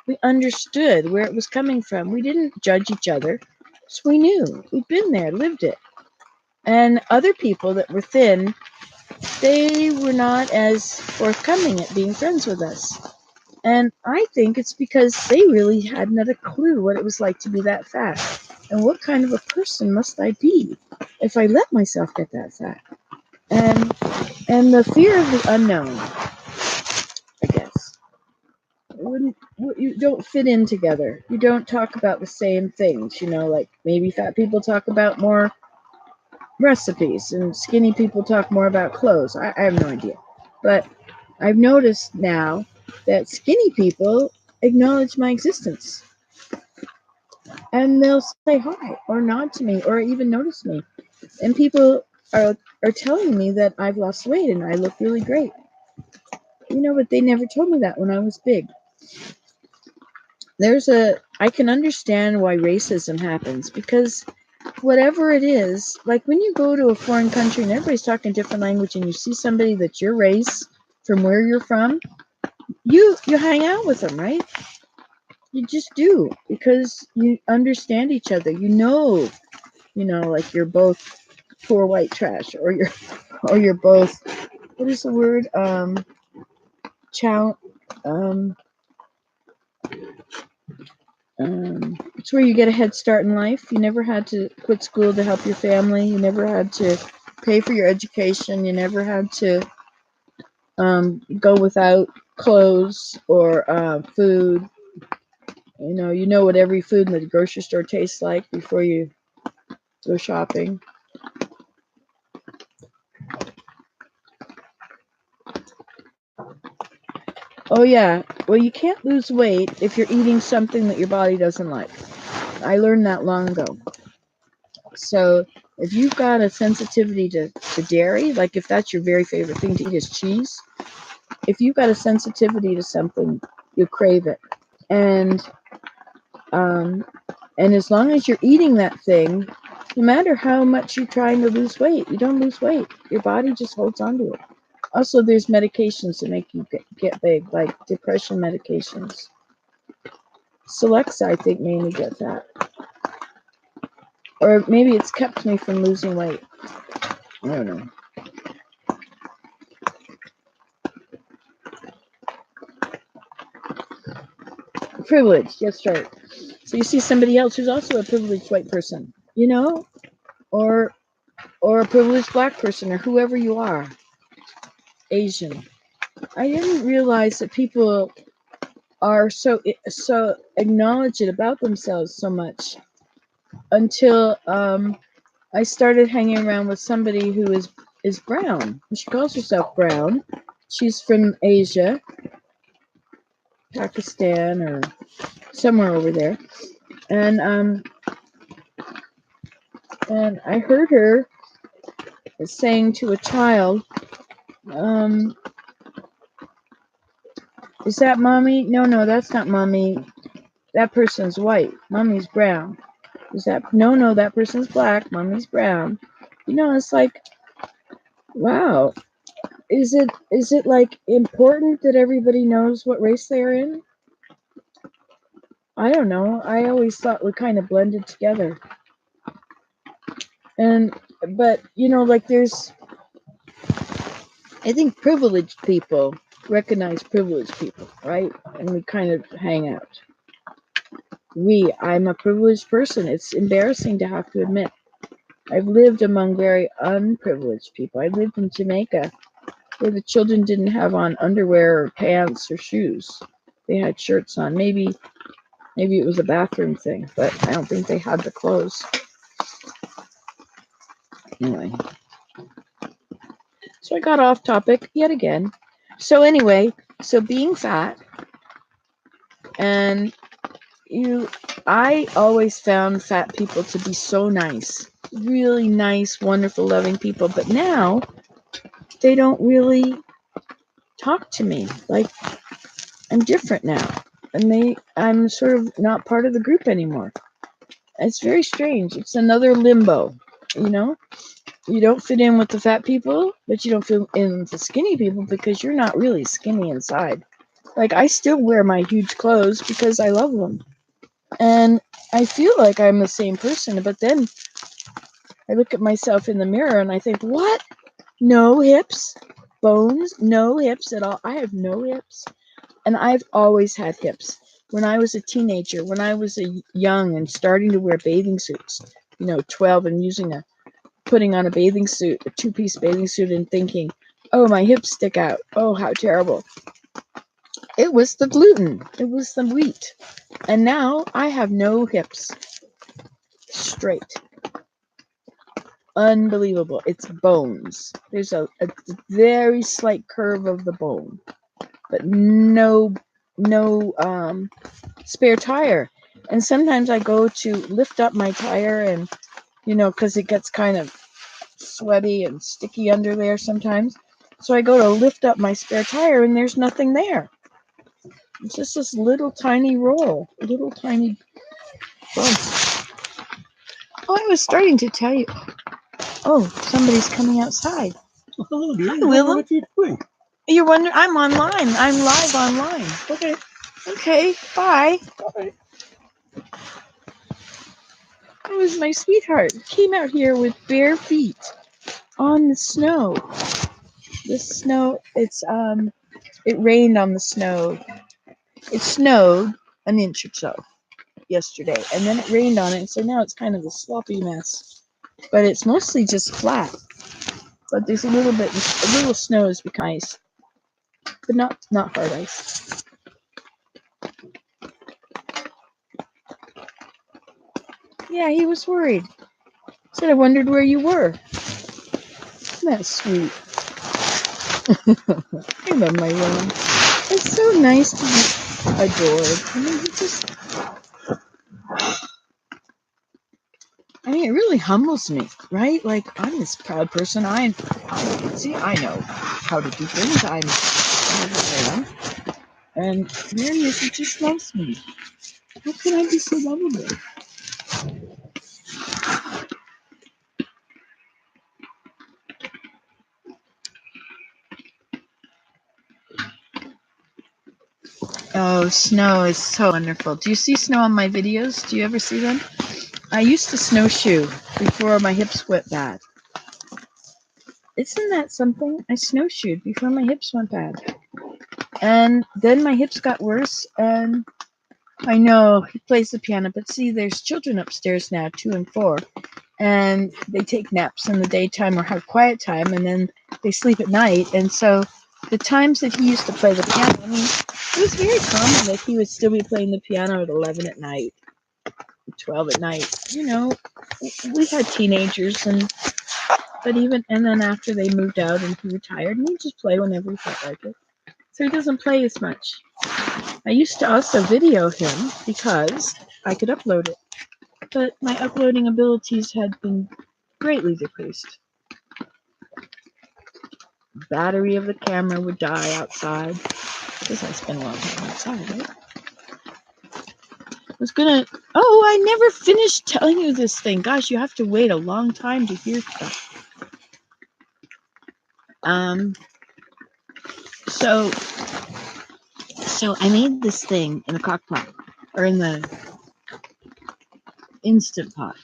We understood where it was coming from. We didn't judge each other. So we knew. We'd been there, lived it. And other people that were thin, they were not as forthcoming at being friends with us. And I think it's because they really hadn't a clue what it was like to be that fat. And what kind of a person must I be if I let myself get that fat? And the fear of the unknown, I guess. You don't fit in together. You don't talk about the same things, like maybe fat people talk about more recipes and skinny people talk more about clothes. I have no idea. But I've noticed now that skinny people acknowledge my existence. And they'll say hi or nod to me or even notice me. And people are telling me that I've lost weight and I look really great. But they never told me that when I was big. I can understand why racism happens because whatever it is, like when you go to a foreign country and everybody's talking a different language and you see somebody that's your race from where you're from, you hang out with them, right? You just do because you understand each other. Like you're both poor white trash or you're both, what is the word? It's where you get a head start in life. You never had to quit school to help your family. You never had to pay for your education. You never had to go without clothes or food. You know what every food in the grocery store tastes like before you go shopping. Oh yeah, well you can't lose weight if you're eating something that your body doesn't like. I learned that long ago. So if you've got a sensitivity to dairy, like if that's your very favorite thing to eat is cheese, if you've got a sensitivity to something, you crave it. And as long as you're eating that thing, no matter how much you're trying to lose weight, you don't lose weight. Your body just holds on to it. Also, there's medications that make you get big, like depression medications. Celexa, I think, made me get fat. Or maybe it's kept me from losing weight. I don't know. Privilege, that's right. So you see somebody else who's also a privileged white person, or a privileged black person, or whoever you are, Asian. I didn't realize that people are so acknowledge it about themselves so much until I started hanging around with somebody who is brown. She calls herself brown. She's from Asia, Pakistan, or somewhere over there. And I heard her saying to a child, is that mommy? No, that's not mommy. That person's white. Mommy's brown. Is that no, that person's black. Mommy's brown. It's like, wow. Is it like important that everybody knows what race they're in? I don't know. I always thought we kind of blended together. But like I think privileged people recognize privileged people, right? And we kind of hang out. I'm a privileged person. It's embarrassing to have to admit. I've lived among very unprivileged people. I lived in Jamaica where the children didn't have on underwear or pants or shoes. They had shirts on. Maybe it was a bathroom thing, but I don't think they had the clothes. Anyway. So I got off topic yet again. So anyway, being fat, and I always found fat people to be so nice. Really nice, wonderful, loving people. But now they don't really talk to me. Like, I'm different now. And I'm sort of not part of the group anymore. It's very strange. It's another limbo, You don't fit in with the fat people, but you don't fit in with the skinny people because you're not really skinny inside. Like, I still wear my huge clothes because I love them. And I feel like I'm the same person, but then I look at myself in the mirror and I think, what? No hips, bones, no hips at all. I have no hips. And I've always had hips. When I was a teenager, when I was young and starting to wear bathing suits, 12 and putting on a bathing suit, a two-piece bathing suit, and thinking, oh, my hips stick out. Oh, how terrible. It was the gluten. It was the wheat. And now I have no hips. Straight. Unbelievable. It's bones. There's a very slight curve of the bone, but no spare tire. And sometimes I go to lift up my tire and, because it gets kind of sweaty and sticky under there sometimes. So I go to lift up my spare tire and there's nothing there. It's just this little tiny roll, little tiny bump. Oh, I was starting to tell you. Oh, somebody's coming outside. Oh, hi, Willem. what are you doing? You're wondering? I'm online. I'm live online. Okay. Okay, bye. Bye. It was my sweetheart. Came out here with bare feet on the snow. The snow, it rained on the snow. It snowed an inch or so yesterday, and then it rained on it, and so now it's kind of a sloppy mess. But it's mostly just flat. But there's a little snow has become ice, but not hard ice. Yeah, he was worried. Said I wondered where you were. Isn't that sweet? I love my Willem. It's so nice to be adored. It really humbles me, right? Like, I'm this proud person. I know how to do things. I am. And here he is, he just loves me. How can I be so lovable? Oh, snow is so wonderful. Do you see snow on my videos? Do you ever see them? I used to snowshoe before my hips went bad. Isn't that something? I snowshoed before my hips went bad. And then my hips got worse, and I know he plays the piano, but see, there's children upstairs now, 2 and 4, and they take naps in the daytime or have quiet time, and then they sleep at night, and so the times that he used to play the piano, I mean, it was very common that he would still be playing the piano at 11 at night, 12 at night. You know, we had teenagers, and then after they moved out and he retired, and he'd just play whenever he felt like it. So he doesn't play as much. I used to also video him because I could upload it, but my uploading abilities had been greatly decreased. Battery of the camera would die outside because I spent a lot of time outside, right? I never finished telling you this thing. Gosh, you have to wait a long time to hear stuff. So I made this thing in the crock pot, or in the Instant Pot.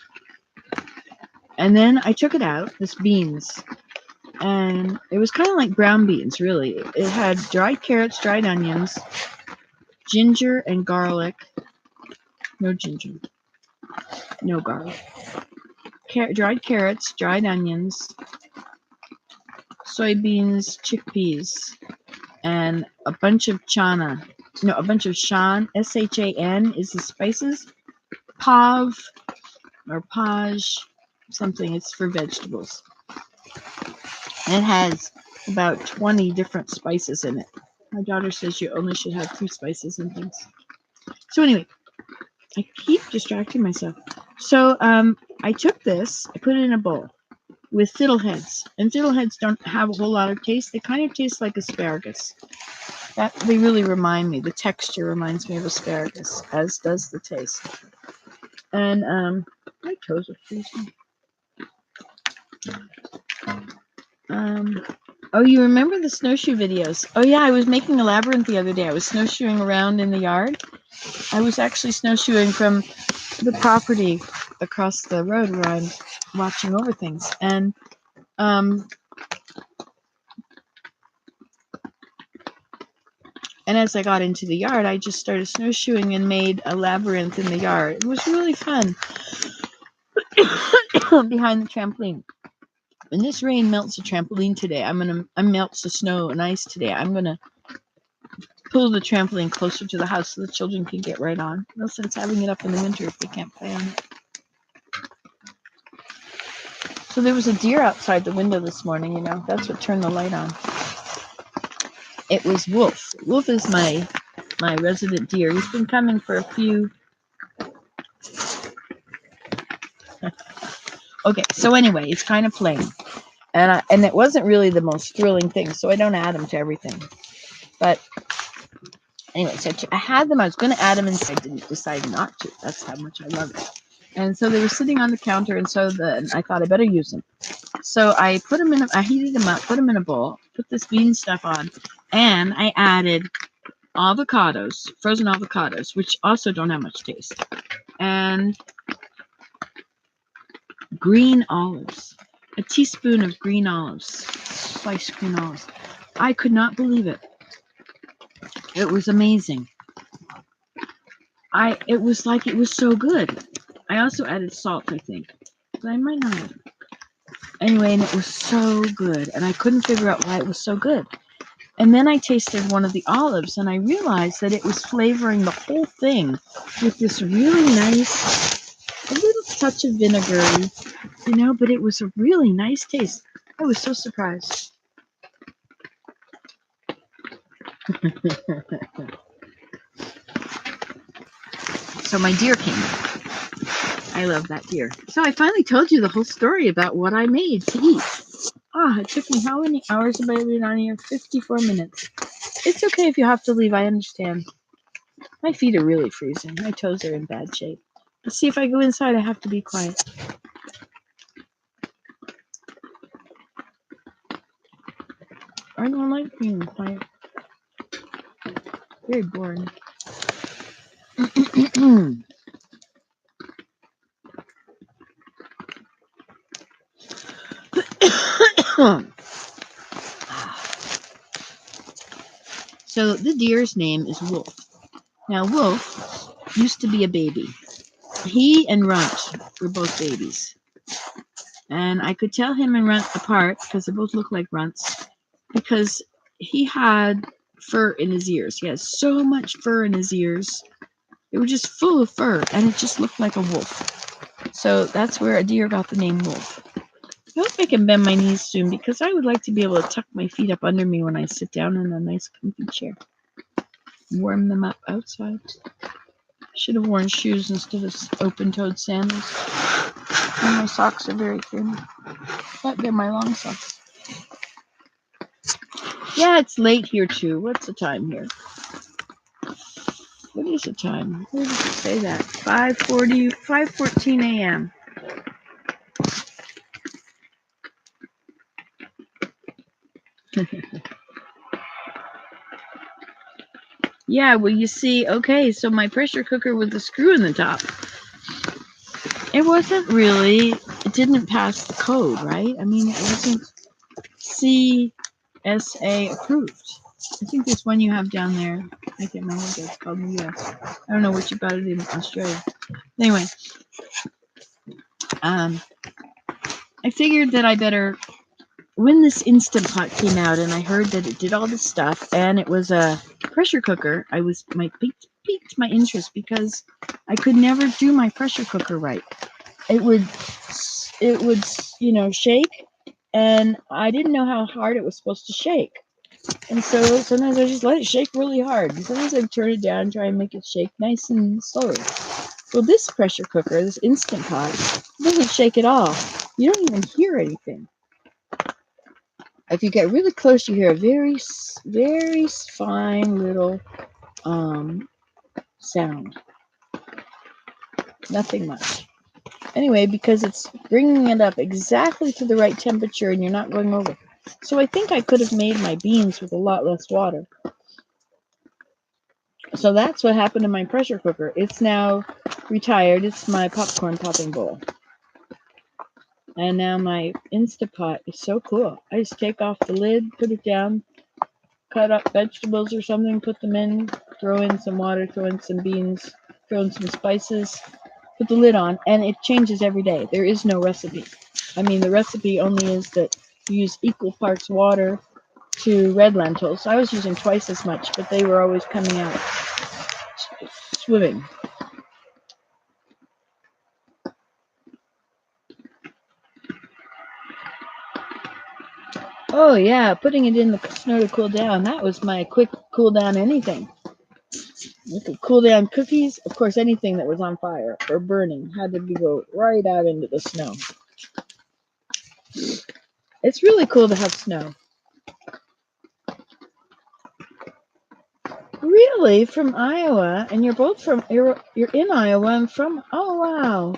And then I took it out, this beans, and it was kind of like brown beans, really. It had dried carrots, dried onions, ginger and garlic. No ginger, no garlic. Dried carrots, dried onions, soybeans, chickpeas, and a bunch of chana. No, a bunch of shan, S-H-A-N is the spices. Pav, or paj, something. It's for vegetables. It has about 20 different spices in it. My daughter says you only should have 2 spices and things. So anyway, I keep distracting myself. So I took this, I put it in a bowl with fiddleheads. And fiddleheads don't have a whole lot of taste. They kind of taste like asparagus. They really remind me. The texture reminds me of asparagus, as does the taste. And my toes are freezing. Oh, you remember the snowshoe videos? Oh yeah, I was making a labyrinth the other day. I was snowshoeing around in the yard. I was actually snowshoeing from the property across the road where I'm watching over things. And as I got into the yard, I just started snowshoeing and made a labyrinth in the yard. It was really fun. Behind the trampoline. When this rain melts the trampoline today, melts the snow and ice today, I'm gonna pull the trampoline closer to the house so the children can get right on. No sense having it up in the winter if they can't play on it. So there was a deer outside the window this morning, you know. That's what turned the light on. It was Wolf. Wolf is my resident deer. He's been coming for a few. Okay, so anyway, it's kind of plain. And it wasn't really the most thrilling thing, so I don't add them to everything. But anyway, so I had them. I was going to add them, and I didn't decide not to. That's how much I love it. And so they were sitting on the counter, and so I thought I better use them. So I put them in. I heated them up, put them in a bowl, put this bean stuff on, and I added avocados, frozen avocados, which also don't have much taste, and green olives. A teaspoon of green olives, sliced green olives. I could not believe it. It was amazing. It was so good. I also added salt, I think, but I might not have. Anyway, and it was so good, and I couldn't figure out why it was so good. And then I tasted one of the olives, and I realized that it was flavoring the whole thing with this really nice, a little touch of vinegar, you know, but it was a really nice taste. I was so surprised. So my deer came back. I love that deer. So I finally told you the whole story about what I made to eat. It took me how many hours have I been on here? 54 minutes. It's okay if you have to leave. I understand. My feet are really freezing. My toes are in bad shape. Let's see if I go inside. I have to be quiet. I don't like being quiet. Very boring. So the deer's name is Wolf. Now Wolf used to be a baby. He and Runt were both babies. And I could tell him and Runt apart because they both look like runts. Because he had fur in his ears. He has so much fur in his ears. It was just full of fur, and it just looked like a wolf. So that's where a deer got the name wolf. I hope I can bend my knees soon because I would like to be able to tuck my feet up under me when I sit down in a nice comfy chair. Warm them up outside. Should have worn shoes instead of open-toed sandals. And my socks are very thin. But they're my long socks. Yeah, it's late here too. What's the time here? What is the time? Where does it say that? 5:14 a.m. Yeah, well, you see, okay, so my pressure cooker with the screw in the top, it wasn't really, it didn't pass the code, right? I mean, it wasn't CSA approved. I think this one you have down there, I can't remember what it's called in the US. I don't know what you got it in Australia. Anyway, I figured that I better, when this Instant Pot came out and I heard that it did all this stuff and it was a pressure cooker, piqued my interest because I could never do my pressure cooker right. It would, shake, and I didn't know how hard it was supposed to shake. And so sometimes I just let it shake really hard. And sometimes I'd turn it down and try and make it shake nice and slowly. Well, this pressure cooker, this Instant Pot, doesn't shake at all. You don't even hear anything. If you get really close, you hear a very, very fine little sound. Nothing much. Anyway, because it's bringing it up exactly to the right temperature and you're not going over. So I think I could have made my beans with a lot less water. So that's what happened to my pressure cooker. It's now retired. It's my popcorn popping bowl. And now my Instapot is so cool. I just take off the lid, put it down, cut up vegetables or something, put them in, throw in some water, throw in some beans, throw in some spices, put the lid on, and it changes every day. There is no recipe. I mean, the recipe only is that you use equal parts water to red lentils. I was using twice as much, but they were always coming out swimming. Oh yeah, putting it in the snow to cool down. That was my quick cool down anything. You could cool down cookies. Of course, anything that was on fire or burning had to go right out into the snow. It's really cool to have snow. Really? From Iowa? And you're both from, you're in Iowa. I'm from, oh wow.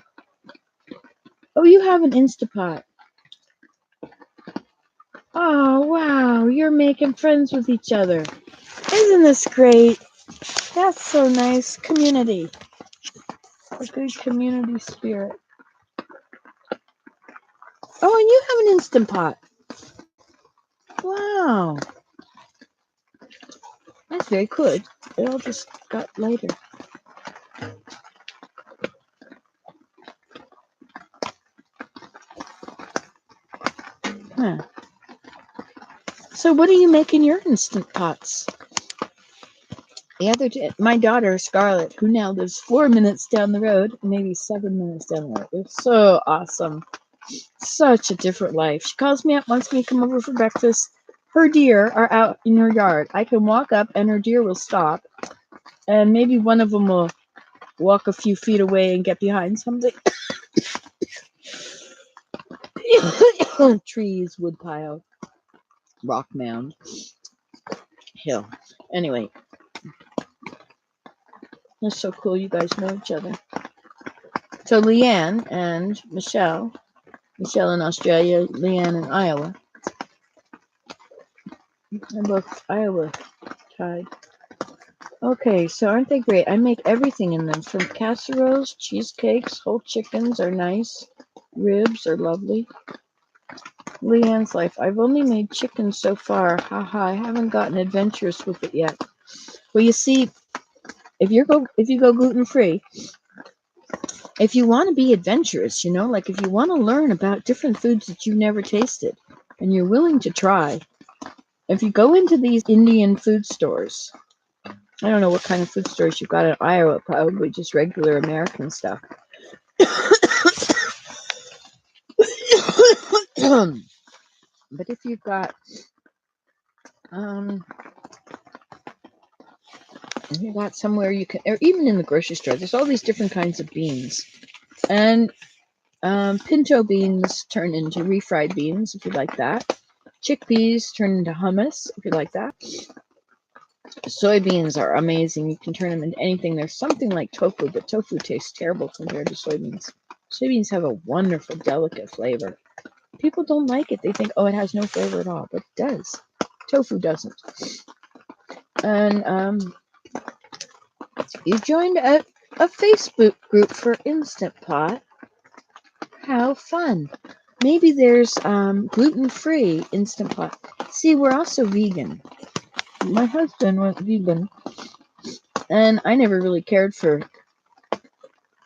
Oh, you have an Instapot. Oh wow, you're making friends with each other. Isn't this great? That's so nice. Community. A good community spirit. Oh, and you have an Instant Pot. Wow. That's very cool. It all just got lighter. Huh. So what do you make in your Instant Pots? The other day, my daughter, Scarlett, who now lives 4 minutes down the road, maybe 7 minutes down the road. It's so awesome. Such a different life. She calls me up, wants me to come over for breakfast. Her deer are out in her yard. I can walk up and her deer will stop. And maybe one of them will walk a few feet away and get behind something. Trees, woodpile, rock mound, hill. Anyway, that's so cool. You guys know each other. So Leanne and Michelle in Australia, Leanne in Iowa. They're both Iowa tied. Okay, so aren't they great? I make everything in them, from casseroles, cheesecakes, whole chickens are nice, ribs are lovely. Leanne's life. I've only made chicken so far. Haha, I haven't gotten adventurous with it yet. Well, you see, if you go gluten-free, if you want to be adventurous, like if you want to learn about different foods that you've never tasted and you're willing to try, If you go into these Indian food stores, I don't know what kind of food stores you've got in Iowa, probably just regular American stuff. But if you've got somewhere you can, or even in the grocery store, there's all these different kinds of beans. And pinto beans turn into refried beans, if you like that. Chickpeas turn into hummus, if you like that. Soybeans are amazing. You can turn them into anything. There's something like tofu, but tofu tastes terrible compared to soybeans. Soybeans have a wonderful, delicate flavor. People don't like it. They think, oh, it has no flavor at all, but it does. Tofu doesn't. And you joined a Facebook group for Instant Pot. How fun. Maybe there's gluten-free Instant Pot. See, we're also vegan. My husband was vegan, and I never really cared for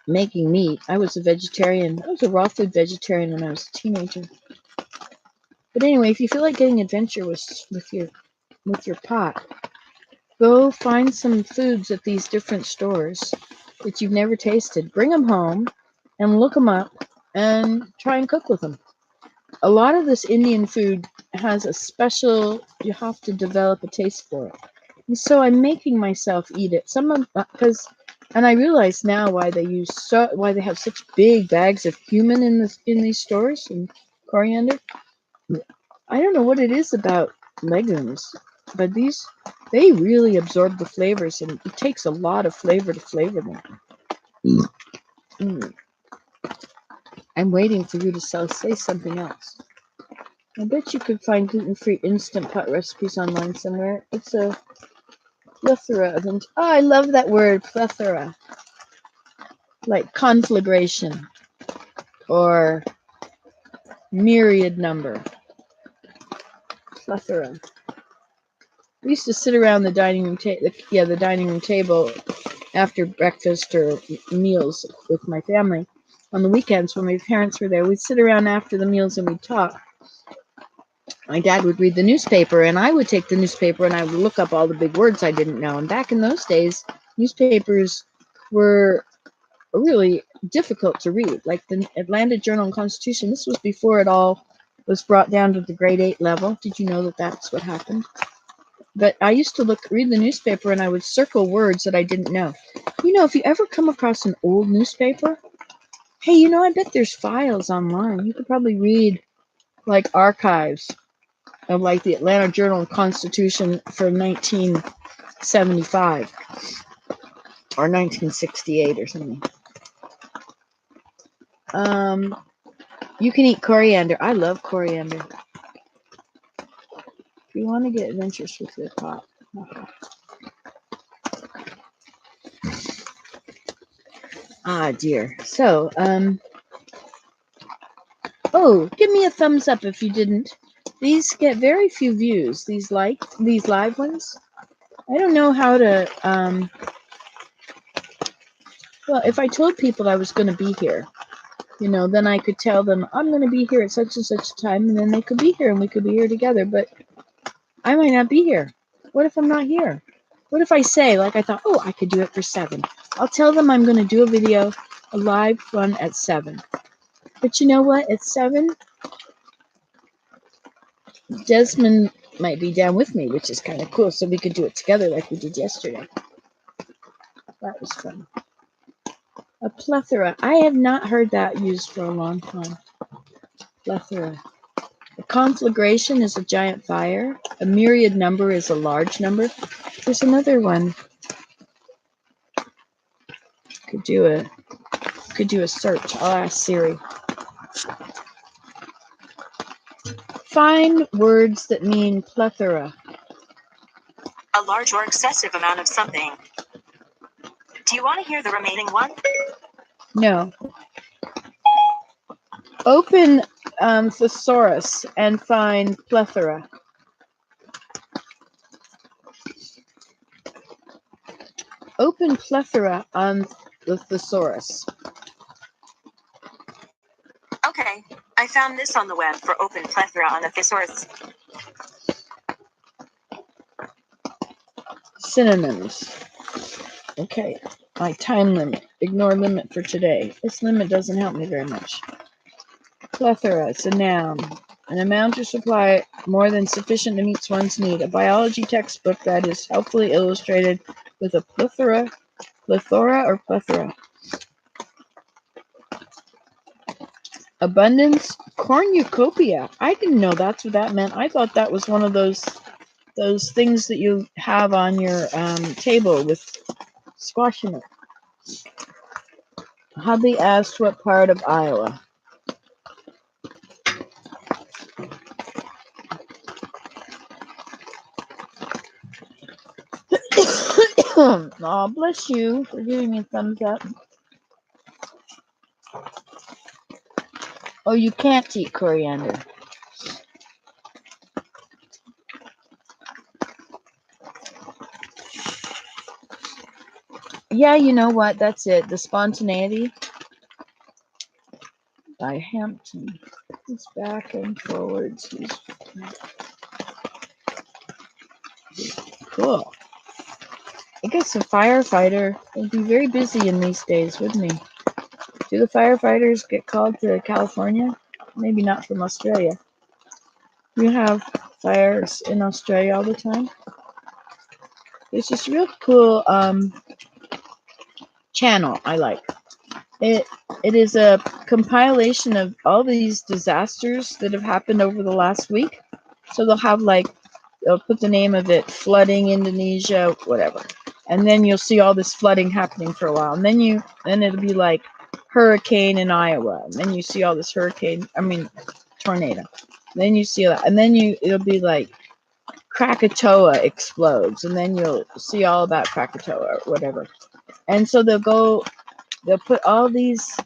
making meat. I was a vegetarian. I was a raw food vegetarian when I was a teenager. But anyway, if you feel like getting adventure with your pot, go find some foods at these different stores that you've never tasted. Bring them home and look them up and try and cook with them. A lot of this Indian food has a special, you have to develop a taste for it. And so I'm making myself eat it. And I realize now why they have such big bags of cumin in these stores and coriander. I don't know what it is about legumes, but they really absorb the flavors, and it takes a lot of flavor to flavor them. Mm. I'm waiting for you to say something else. I bet you could find gluten-free Instant Pot recipes online somewhere. It's a plethora of I love that word, plethora. Like conflagration or myriad number. Plethora. We used to sit around the dining room table after breakfast or meals with my family. On the weekends when my parents were there, we'd sit around after the meals and we'd talk. My dad would read the newspaper, and I would take the newspaper and I would look up all the big words I didn't know. And back in those days, newspapers were really difficult to read, like the Atlanta Journal-Constitution. This was before it all was brought down to the grade 8 level. Did you know that that's what happened? But I used to read the newspaper, and I would circle words that I didn't know. If you ever come across an old newspaper, hey, I bet there's files online. You could probably read like archives of like the Atlanta Journal-Constitution for 1975 or 1968 or something. You can eat coriander. I love coriander. If you want to get adventurous with your pot. Ah, dear. So, give me a thumbs up if you didn't. These get very few views. These live ones. I don't know how to, well, if I told people I was going to be here, then I could tell them I'm going to be here at such and such a time, and then they could be here and we could be here together, but I might not be here. What if I'm not here? What if I say, like I thought, I could do it for 7. I'll tell them I'm going to do a live one at 7. But you know what? At 7, Desmond might be down with me, which is kind of cool, so we could do it together like we did yesterday. That was fun. A plethora. I have not heard that used for a long time. Plethora. A conflagration is a giant fire. A myriad number is a large number. There's another one. Could do a search. I'll ask Siri. Find words that mean plethora. A large or excessive amount of something. Do you want to hear the remaining one? No. Open thesaurus and find plethora. Open plethora on the thesaurus. Okay, I found this on the web for open plethora on the thesaurus. synonyms. Okay, my time limit. Ignore limit for today. This limit doesn't help me very much. Plethora, it's a noun. An amount or supply more than sufficient to meet one's need. A biology textbook that is helpfully illustrated with a plethora or plethora. Abundance, cornucopia. I didn't know that's what that meant. I thought that was one of those things that you have on your table with squash in it. Hubby asked what part of Iowa. Oh, bless you for giving me a thumbs up. Oh, you can't eat coriander. Yeah, you know what? That's it. The spontaneity by Hampton. He's back and forwards. Cool. I guess a firefighter would be very busy in these days, wouldn't he? Do the firefighters get called to California? Maybe not from Australia. You have fires in Australia all the time. There's this real cool channel I like. It is a compilation of all these disasters that have happened over the last week. So they'll put the name of it, flooding Indonesia, whatever. And then you'll see all this flooding happening for a while. And then it'll be like hurricane in Iowa. And then you see all this tornado. Then you see that. And then it'll be like Krakatoa explodes. And then you'll see all about Krakatoa or whatever. And so they'll put all these.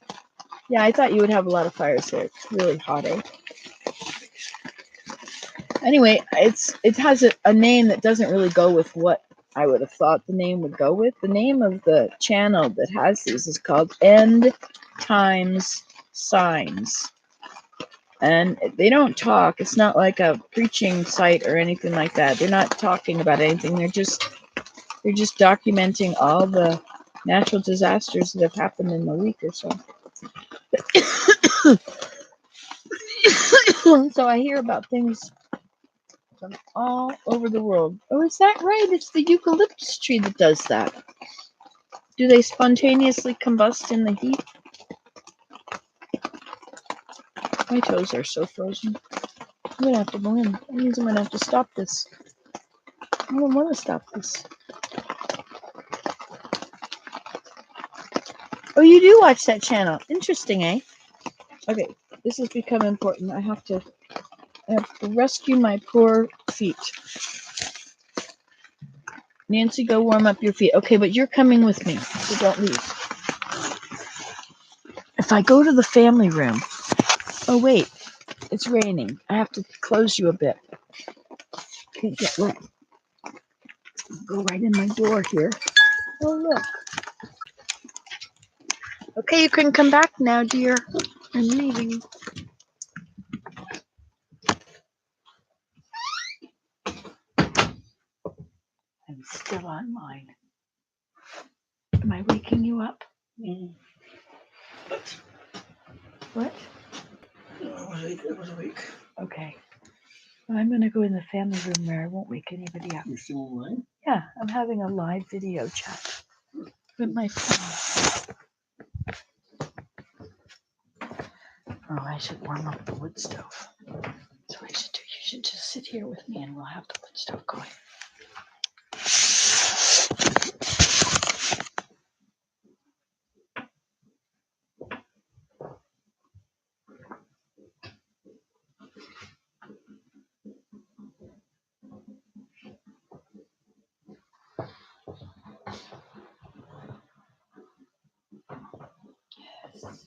Yeah, I thought you would have a lot of fires there. It's really hot, eh? Anyway, it has a name that doesn't really go with what I would have thought the name would go with. The name of the channel that has these is called End Times Signs. And they don't talk. It's not like a preaching site or anything like that. They're not talking about anything. They're just documenting all the natural disasters that have happened in the week or so. So I hear about things from all over the world. Oh, is that right? It's the eucalyptus tree that does that. Do they spontaneously combust in the heat? My toes are so frozen. I'm gonna have to go in. That means I'm gonna have to stop this. I don't want to stop this. Oh, you do watch that channel. Interesting, eh? Okay, this has become important. I have to rescue my poor feet. Nancy, go warm up your feet. Okay, but you're coming with me, so don't leave. If I go to the family room... Oh, wait. It's raining. I have to close you a bit. Can't get wet. Go right in my door here. Oh, look. Okay, you can come back now, dear. I'm leaving. I'm still online. Am I waking you up? What? I was awake. Okay. Well, I'm going to go in the family room where I won't wake anybody up. You're still online? Yeah, I'm having a live video chat with my phone. Oh, I should warm up the wood stove. That's what I should do. You should just sit here with me and we'll have the wood stove going. Yes.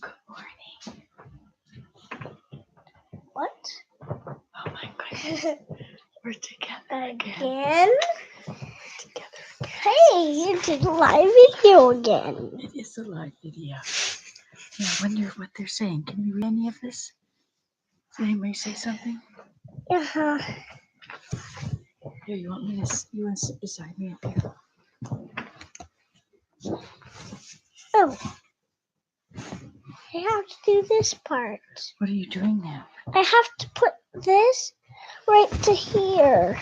Good morning. What? Oh my goodness. We're together Again? We're together again. Hey, it's a live video again. It is a live video. Yeah, I wonder what they're saying. Can you read any of this? Did anybody say something? Uh-huh. Here, you want to sit beside me up here? Oh. I have to do this part. What are you doing now? I have to put this right to here.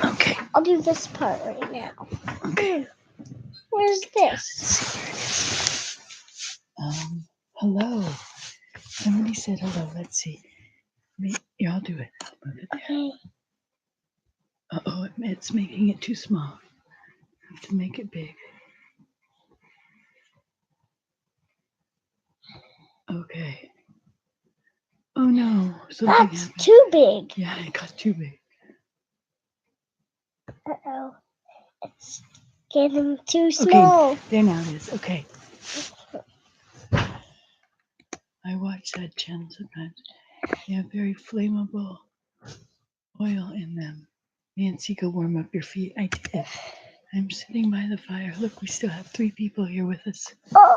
Okay. I'll do this part right now. Okay. Where's this? Let's see, here it is. Hello. Somebody said hello. Let's see. Yeah, I'll do it. I'll move it there. Okay. Uh-oh, it's making it too small. I have to make it big. Okay. Oh no, something That's happened. too big. Yeah, it got too big. Uh-oh. It's getting too small. Okay, there now it is. Okay. I watch that channel sometimes. They have very flammable oil in them. Nancy, go warm up your feet. I did. I'm sitting by the fire. Look, we still have 3 people here with us. Oh.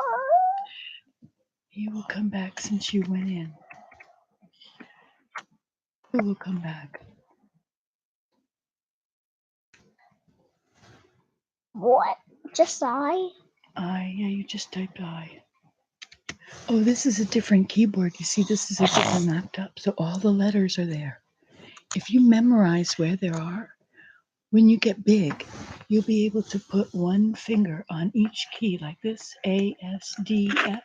He will come back since you went in. Who will come back? What? Just I? Yeah, you just typed I. Oh, this is a different keyboard. You see, this is a different laptop, so all the letters are there. If you memorize where there are, when you get big, you'll be able to put one finger on each key like this, A, S, D, F,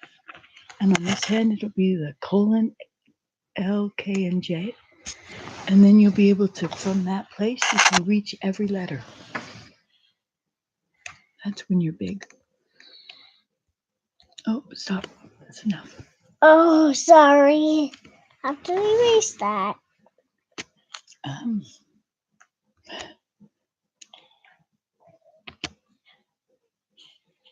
and on this hand it'll be the colon, L, K, and J, and then you'll be able to, from that place, you can reach every letter. That's when you're big. Oh, stop. That's enough. Oh, sorry. I have to erase that.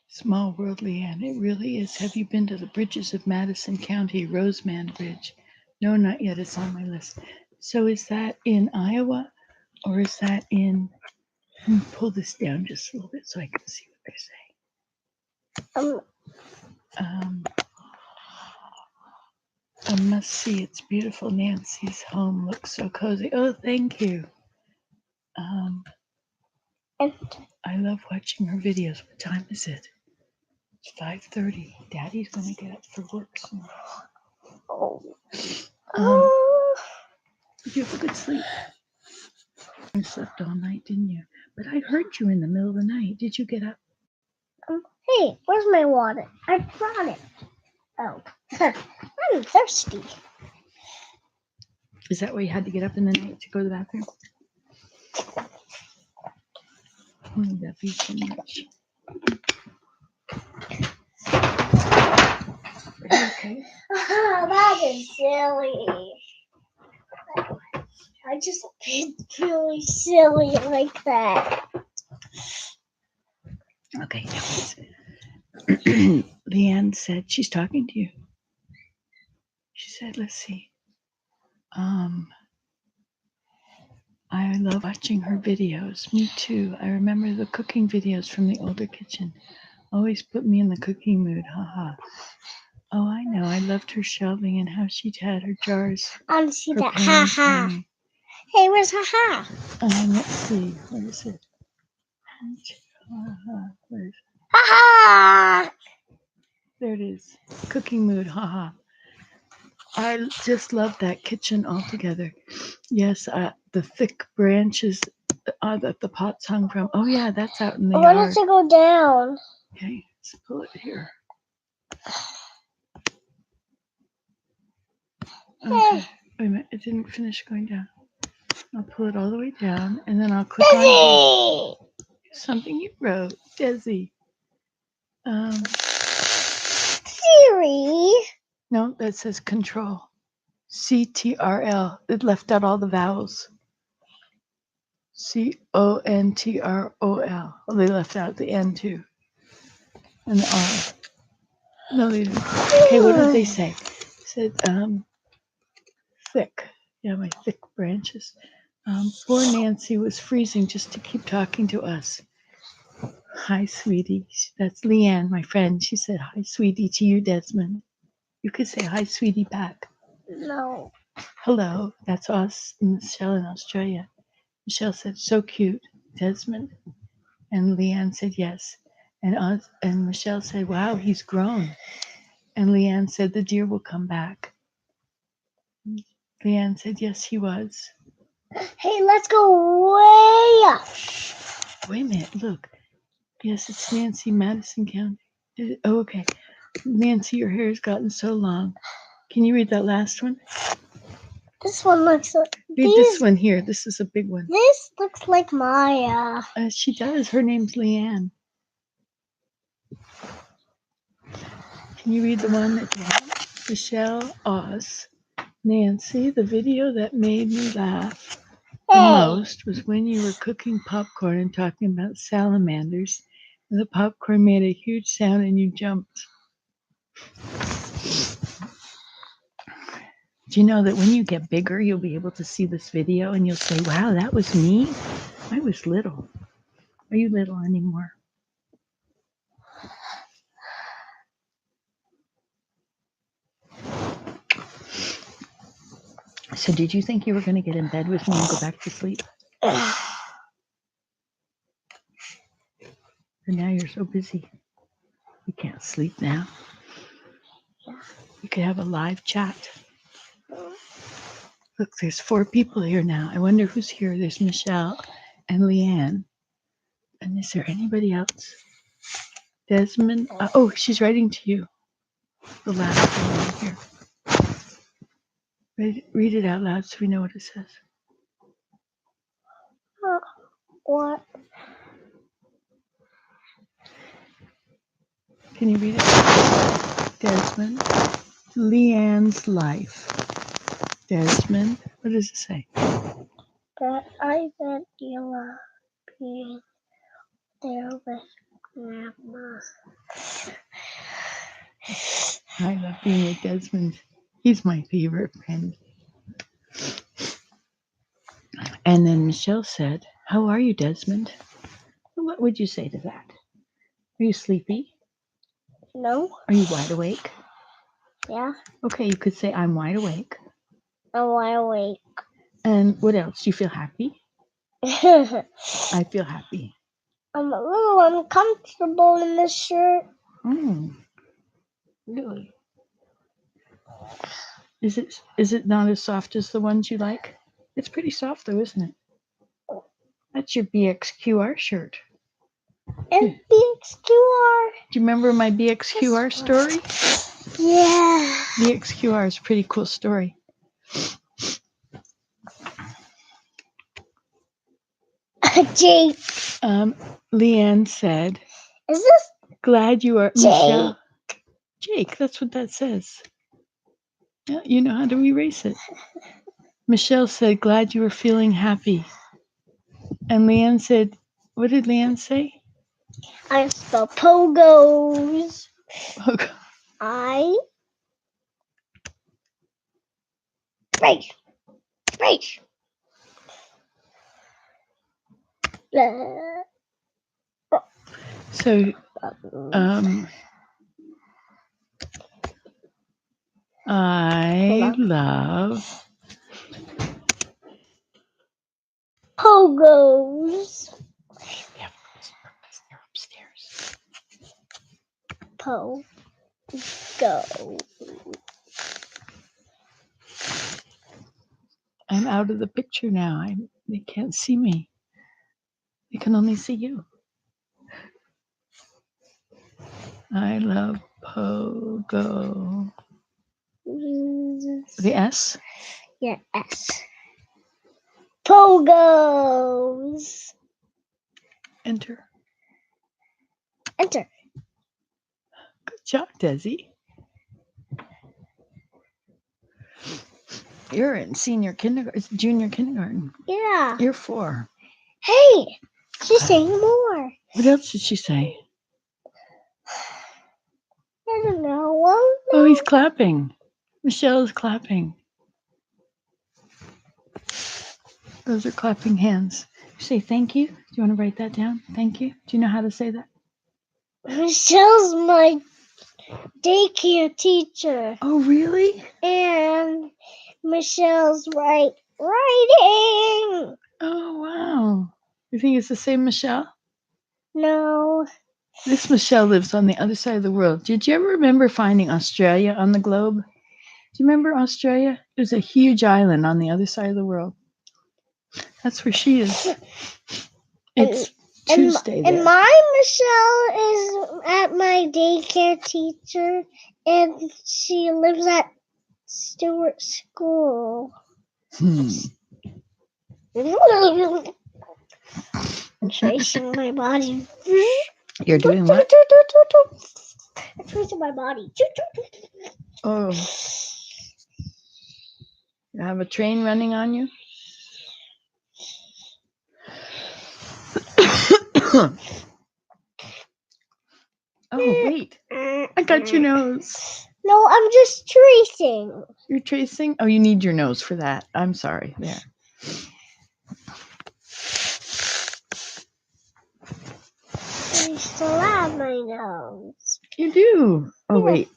Small world, Leanne. It really is. Have you been to the bridges of Madison County, Roseman Bridge? No, not yet. It's on my list. So is that in Iowa or is that in, let me pull this down just a little bit so I can see what they're saying. I must see. It's beautiful. Nancy's home looks so cozy. Oh, thank you. And I love watching her videos. What time is it? It's 5:30. Daddy's going to get up for work soon. Did you have a good sleep? You slept all night, didn't you? But I heard you in the middle of the night. Did you get up? hey, where's my water? I brought it. Oh, I'm thirsty. Is that why you had to get up in the night to go to the bathroom? Wouldn't that be too much? Are you okay? That is silly. I just been really silly like that. Okay. Leanne said she's talking to you. She said, let's see. I love watching her videos. Me too. I remember the cooking videos from the older kitchen. Always put me in the cooking mood. Haha. Oh, I know. I loved her shelving and how she had her jars. I want to see her that. pans Ha ha. hanging. Hey, where's ha ha? Let's see. Where is it? Where is it? Ha ha. There it is. Cooking mood. Haha. I just love that kitchen altogether. Yes, the thick branches that the pots hung from. Oh, yeah, that's out in the I want yard. it to go down. Okay, let's pull it here. Okay, wait a minute. It didn't finish going down. I'll pull it all the way down, and then I'll click on something you wrote, Desi. Siri. No, that says control. CTRL. It left out all the vowels. CONTROL. Well, they left out the N too. And the R. No, they didn't. Okay, what did they say? They said, thick. Yeah, my thick branches. Poor Nancy was freezing just to keep talking to us. Hi, sweetie. That's Leanne, my friend. She said, hi, sweetie, to you, Desmond. You could say hi, sweetie, back. No. Hello. That's us, Michelle in Australia. Michelle said, so cute, Desmond. And Leanne said, yes. And Michelle said, wow, he's grown. And Leanne said, the deer will come back. Leanne said, yes, he was. Hey, let's go way up. Wait a minute, look. Yes, it's Nancy, Madison County. Oh, okay. Nancy, your hair has gotten so long. Can you read that last one? This one looks. Read this one here. This is a big one. This looks like Maya. She does. Her name's Leanne. Can you read the one at the end? Michelle, Oz, Nancy, the video that made me laugh the most was when you were cooking popcorn and talking about salamanders. And the popcorn made a huge sound and you jumped. Do you know that when you get bigger, you'll be able to see this video and you'll say, wow, that was me? I was little. Are you little anymore? So did you think you were going to get in bed with me and go back to sleep? And now you're so busy. You can't sleep now. You could have a live chat. Look, there's 4 people here now. I wonder who's here. There's Michelle and Leanne. And is there anybody else? Desmond? Oh, she's writing to you. The last one here. Read it out loud so we know what it says. What? Can you read it? Desmond. Leanne's life. Desmond. What does it say? But I bet you love being there with Grandma. I love being with Desmond. He's my favorite friend. And then Michelle said, how are you, Desmond? What would you say to that? Are you sleepy? No? Are you wide awake? Yeah? Okay, you could say, I'm wide awake. I'm wide awake. And what else? Do you feel happy? I feel happy. I'm a little uncomfortable in this shirt. Really? Is it not as soft as the ones you like? It's pretty soft though, isn't it? That's your BXQR shirt. And BXQR. Do you remember my BXQR story? Yeah. BXQR is a pretty cool story. Jake. Leanne said, Is this glad you are Jake? Michelle. Jake, that's what that says. Yeah, you know how to erase it. Michelle said, glad you were feeling happy. And Leanne said, what did Leanne say? I spell pogos. Okay. I break. So, I love pogos. Yeah, they're upstairs. Pogo. I'm out of the picture now. They can't see me. They can only see you. I love Pogo. The S? Yeah, S. Pogos. Enter. Enter. Good job, Desi. You're in junior kindergarten. Yeah. You're 4. Hey, she's saying more. What else did she say? I don't know. Well, Oh, he's clapping. Michelle is clapping. Those are clapping hands. Say thank you. Do you want to write that down? Thank you. Do you know how to say that? Michelle's my daycare teacher, Oh, really? and Michelle's writing. Oh, wow. You think it's the same Michelle? No, This Michelle lives on the other side of the world. Did you ever remember finding Australia on the globe? Do you remember Australia? It was a huge island on the other side of the world. That's where she is. It's Tuesday there. and my Michelle is at my daycare teacher, and she lives at Stewart School. I'm tracing my body. You're doing what? I'm tracing my body. Oh, you have a train running on you? Oh, wait. I got your nose. No, I'm just tracing. You're tracing? Oh, you need your nose for that. I'm sorry. There. I still have my nose. You do. Oh, Yeah. wait.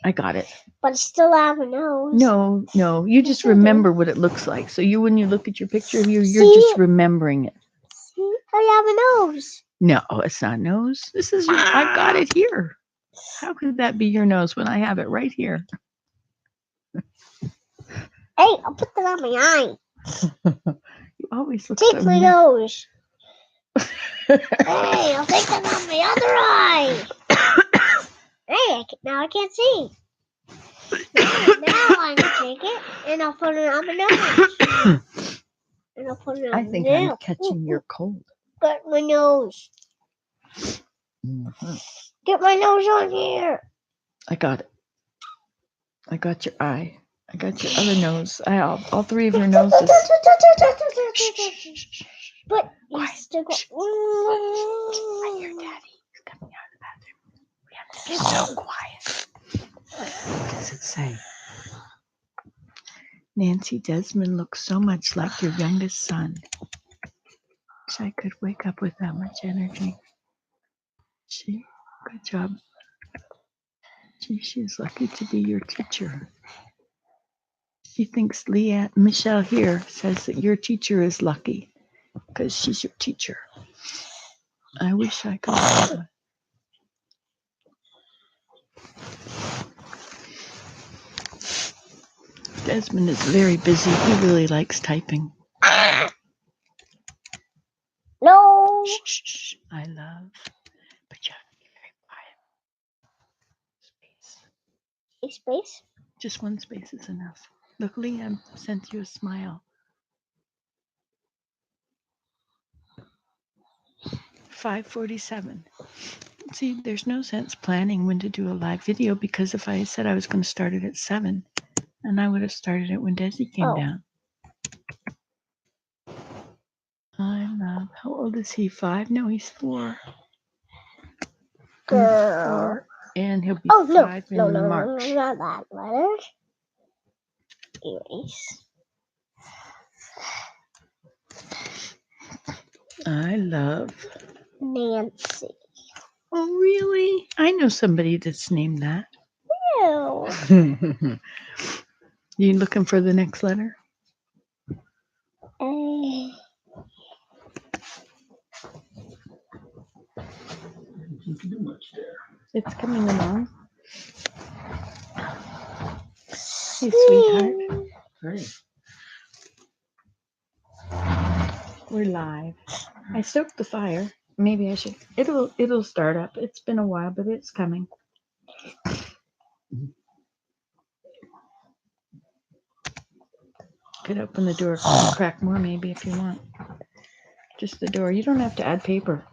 I got it. But I still have a nose. No. You just remember what it looks like. So when you look at your picture of you, you're See? just remembering it. See, I have a nose. No, it's not nose. This is I got it here. How could that be your nose when I have it right here? Hey, I'll put that on my eye. You always look Take so my neat. nose. Hey, I'll take that on my other eye. Hey, now I can't see. Now I can take it and I'll put it on my nose. And I'll put it on I my think nail. I'm catching your cold. Get my nose. Mhm. Get my nose on here. I got it. I got your eye. I got your other nose. I have all three of your noses. But you Quiet. still got. I hear Daddy. He's coming out of the bathroom. We have to be so quiet. What does it say? Nancy Desmond looks so much like your youngest son. Wish I could wake up with that much energy. She, good job. Gee, she's lucky to be your teacher. She thinks Leanne, Michelle here says that your teacher is lucky because she's your teacher. I wish I could. Say that. Desmond is very busy. He really likes typing. No. Shh. I love. But you have to be very quiet. Space. Space? Just one space is enough. Look, Leanne sent you a smile. 5:47. See, there's no sense planning when to do a live video because if I said I was going to start it at 7, and I would have started it when Desi came down. I love. How old is he? 5? No, he's 4. Girl. 4, and he'll be 5 in March. No, not that letter. Erase. I love Nancy. Oh, really? I know somebody that's named that. Ew. You looking for the next letter? It's coming along. Hey, sweetheart. Hey. We're live. I stoked the fire. Maybe I should. It'll start up. It's been a while, but it's coming. Could open the door and crack more maybe if you want. Just the door. You don't have to add paper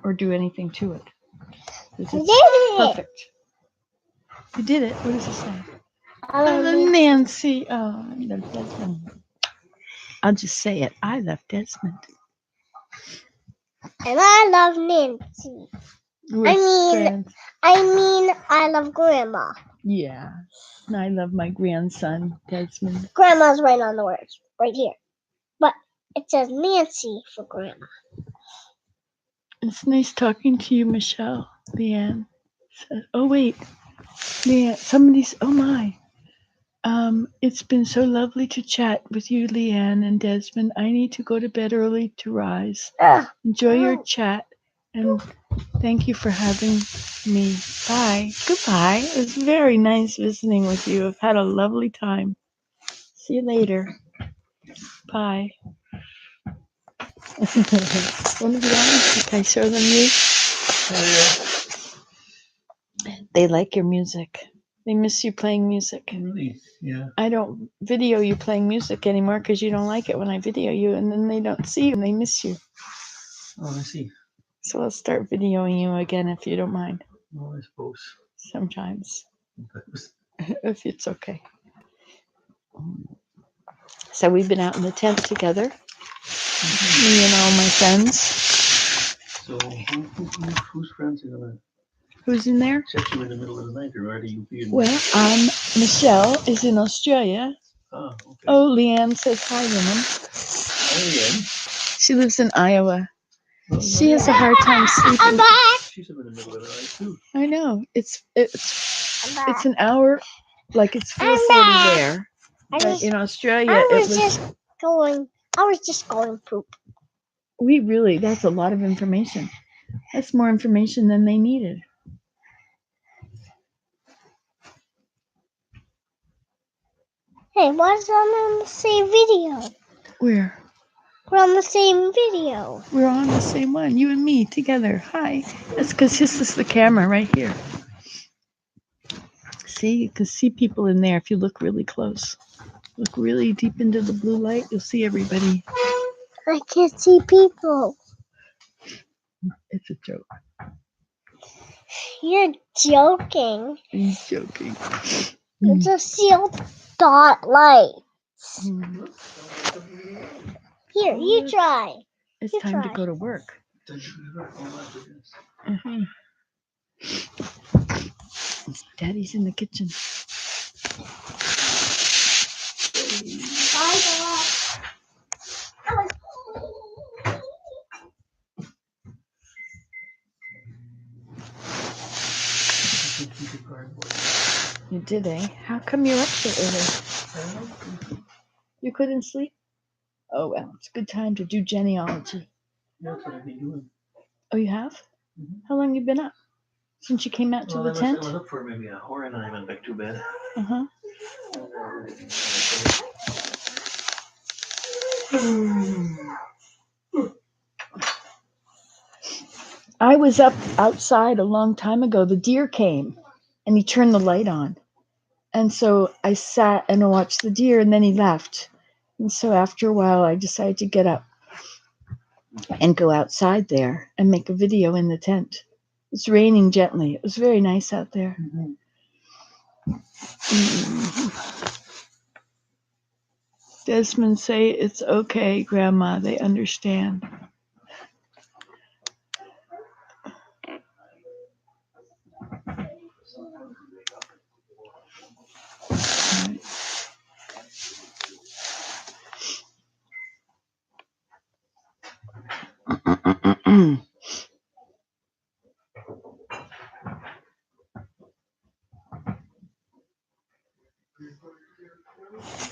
or do anything to it. It's perfect. You did it. What does it say? I love Nancy. Oh, I love Desmond. I'll just say it. I love Desmond. And I love Nancy. With friends. I love Grandma. Yeah. I love my grandson, Desmond. Grandma's right on the words, right here. But it says Nancy for Grandma. It's nice talking to you, Michelle. Leanne said, oh, wait. Leanne, somebody's, oh my. It's been so lovely to chat with you, Leanne and Desmond. I need to go to bed early to rise. Enjoy your chat and thank you for having me. Bye. Goodbye. It was very nice visiting with you. I've had a lovely time. See you later. Bye. Want to be honest? Can I show them you? They like your music. They miss you playing music. Really? Yeah. I don't video you playing music anymore because you don't like it when I video you, and then they don't see you and they miss you. Oh, I see. So I'll start videoing you again if you don't mind. Oh, I suppose. Sometimes, if it's okay. So we've been out in the tent together, me and all my friends. So, whose friends are gonna Who's in there? set you in the middle of the night, or are you being? Well, Michelle is in Australia. Ah, okay. Oh, Leanne says hi, woman. Hi, Leanne. She lives in Iowa. Oh, She has a hard time sleeping. She's in the middle of the night too. I know. It's an hour, like it's 4:40 there. But in Australia, I it was was. just going poop. That's a lot of information. That's more information than they needed. Hey, what's on the same video? Where? We're on the same video. We're on the same one. You and me together. Hi. That's because this is the camera right here. See, you can see people in there if you look really close. Look really deep into the blue light, you'll see everybody. I can't see people. It's a joke. You're joking. He's joking. It's a sealed dot light. Mm. Here, you try. It's You time try. to go to work. Mhm. Daddy's in the kitchen. Bye, Dad. You did, eh? How come you're up so early? You couldn't sleep? Oh, well, it's a good time to do genealogy. That's what I've been doing. Oh, you have? Mhm. How long you been up? Since you came out to the tent? I was up for maybe an hour and then I went back to bed. Uh-huh. I was up outside a long time ago. The deer came and he turned the light on. And so I sat and watched the deer and then he left. And so after a while, I decided to get up and go outside there and make a video in the tent. It's raining gently. It was very nice out there. Desmond say it's okay, Grandma. They understand.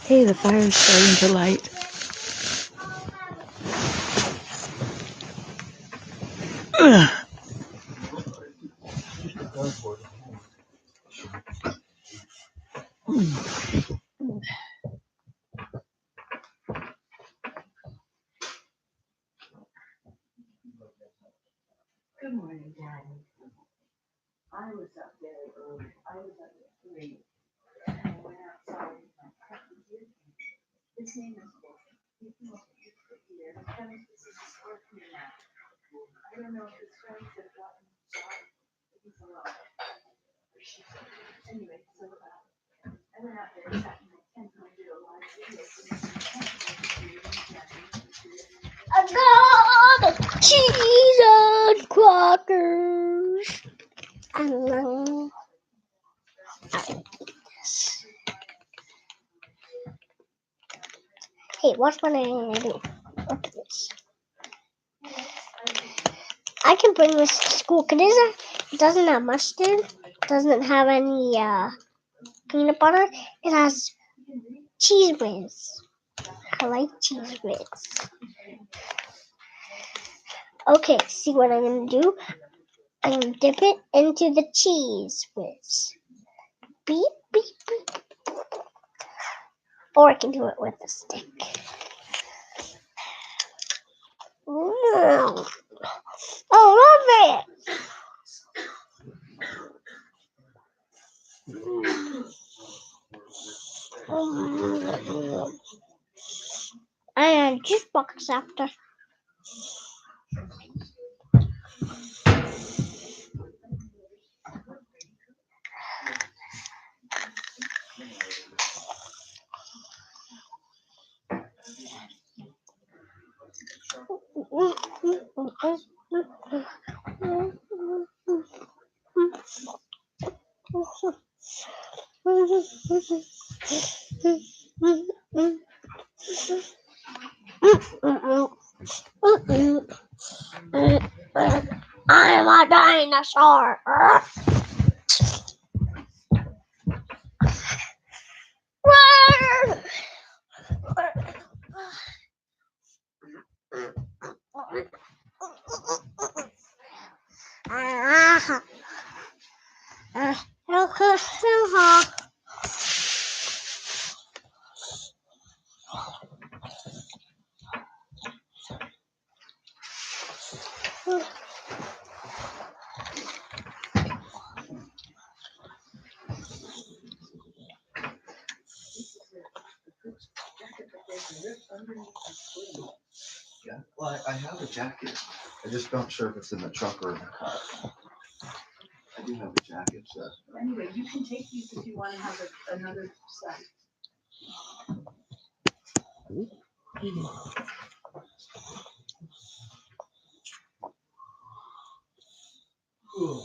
Hey, the fire's starting to light. Ugh. Good morning, Daddy. I was up very early. I was up at 3. And I went outside and I cut the deer. His name is Wolfie. He came up here. This is his work here now. I don't know if his friends have gotten shot. He's alive. Anyway, so I went out there and sat in my tent and I did a live video. I got cheese and crackers. And then, hey, watch what I'm gonna do. Look at this. I can bring this to school. It doesn't have mustard. It doesn't have any peanut butter. It has cheese whiz. I like cheese whiz. Okay, see what I'm gonna do? I'm gonna dip it into the cheese whiz. Beep, beep, beep. Or I can do it with a stick. Mm. Oh, love it! And juice box after. I'm a dinosaur. Yeah, well, I have a jacket. I just not sure if it's in the truck or in the car. I do have a jacket, so. Anyway, you can take these if you want to have another set. Ooh.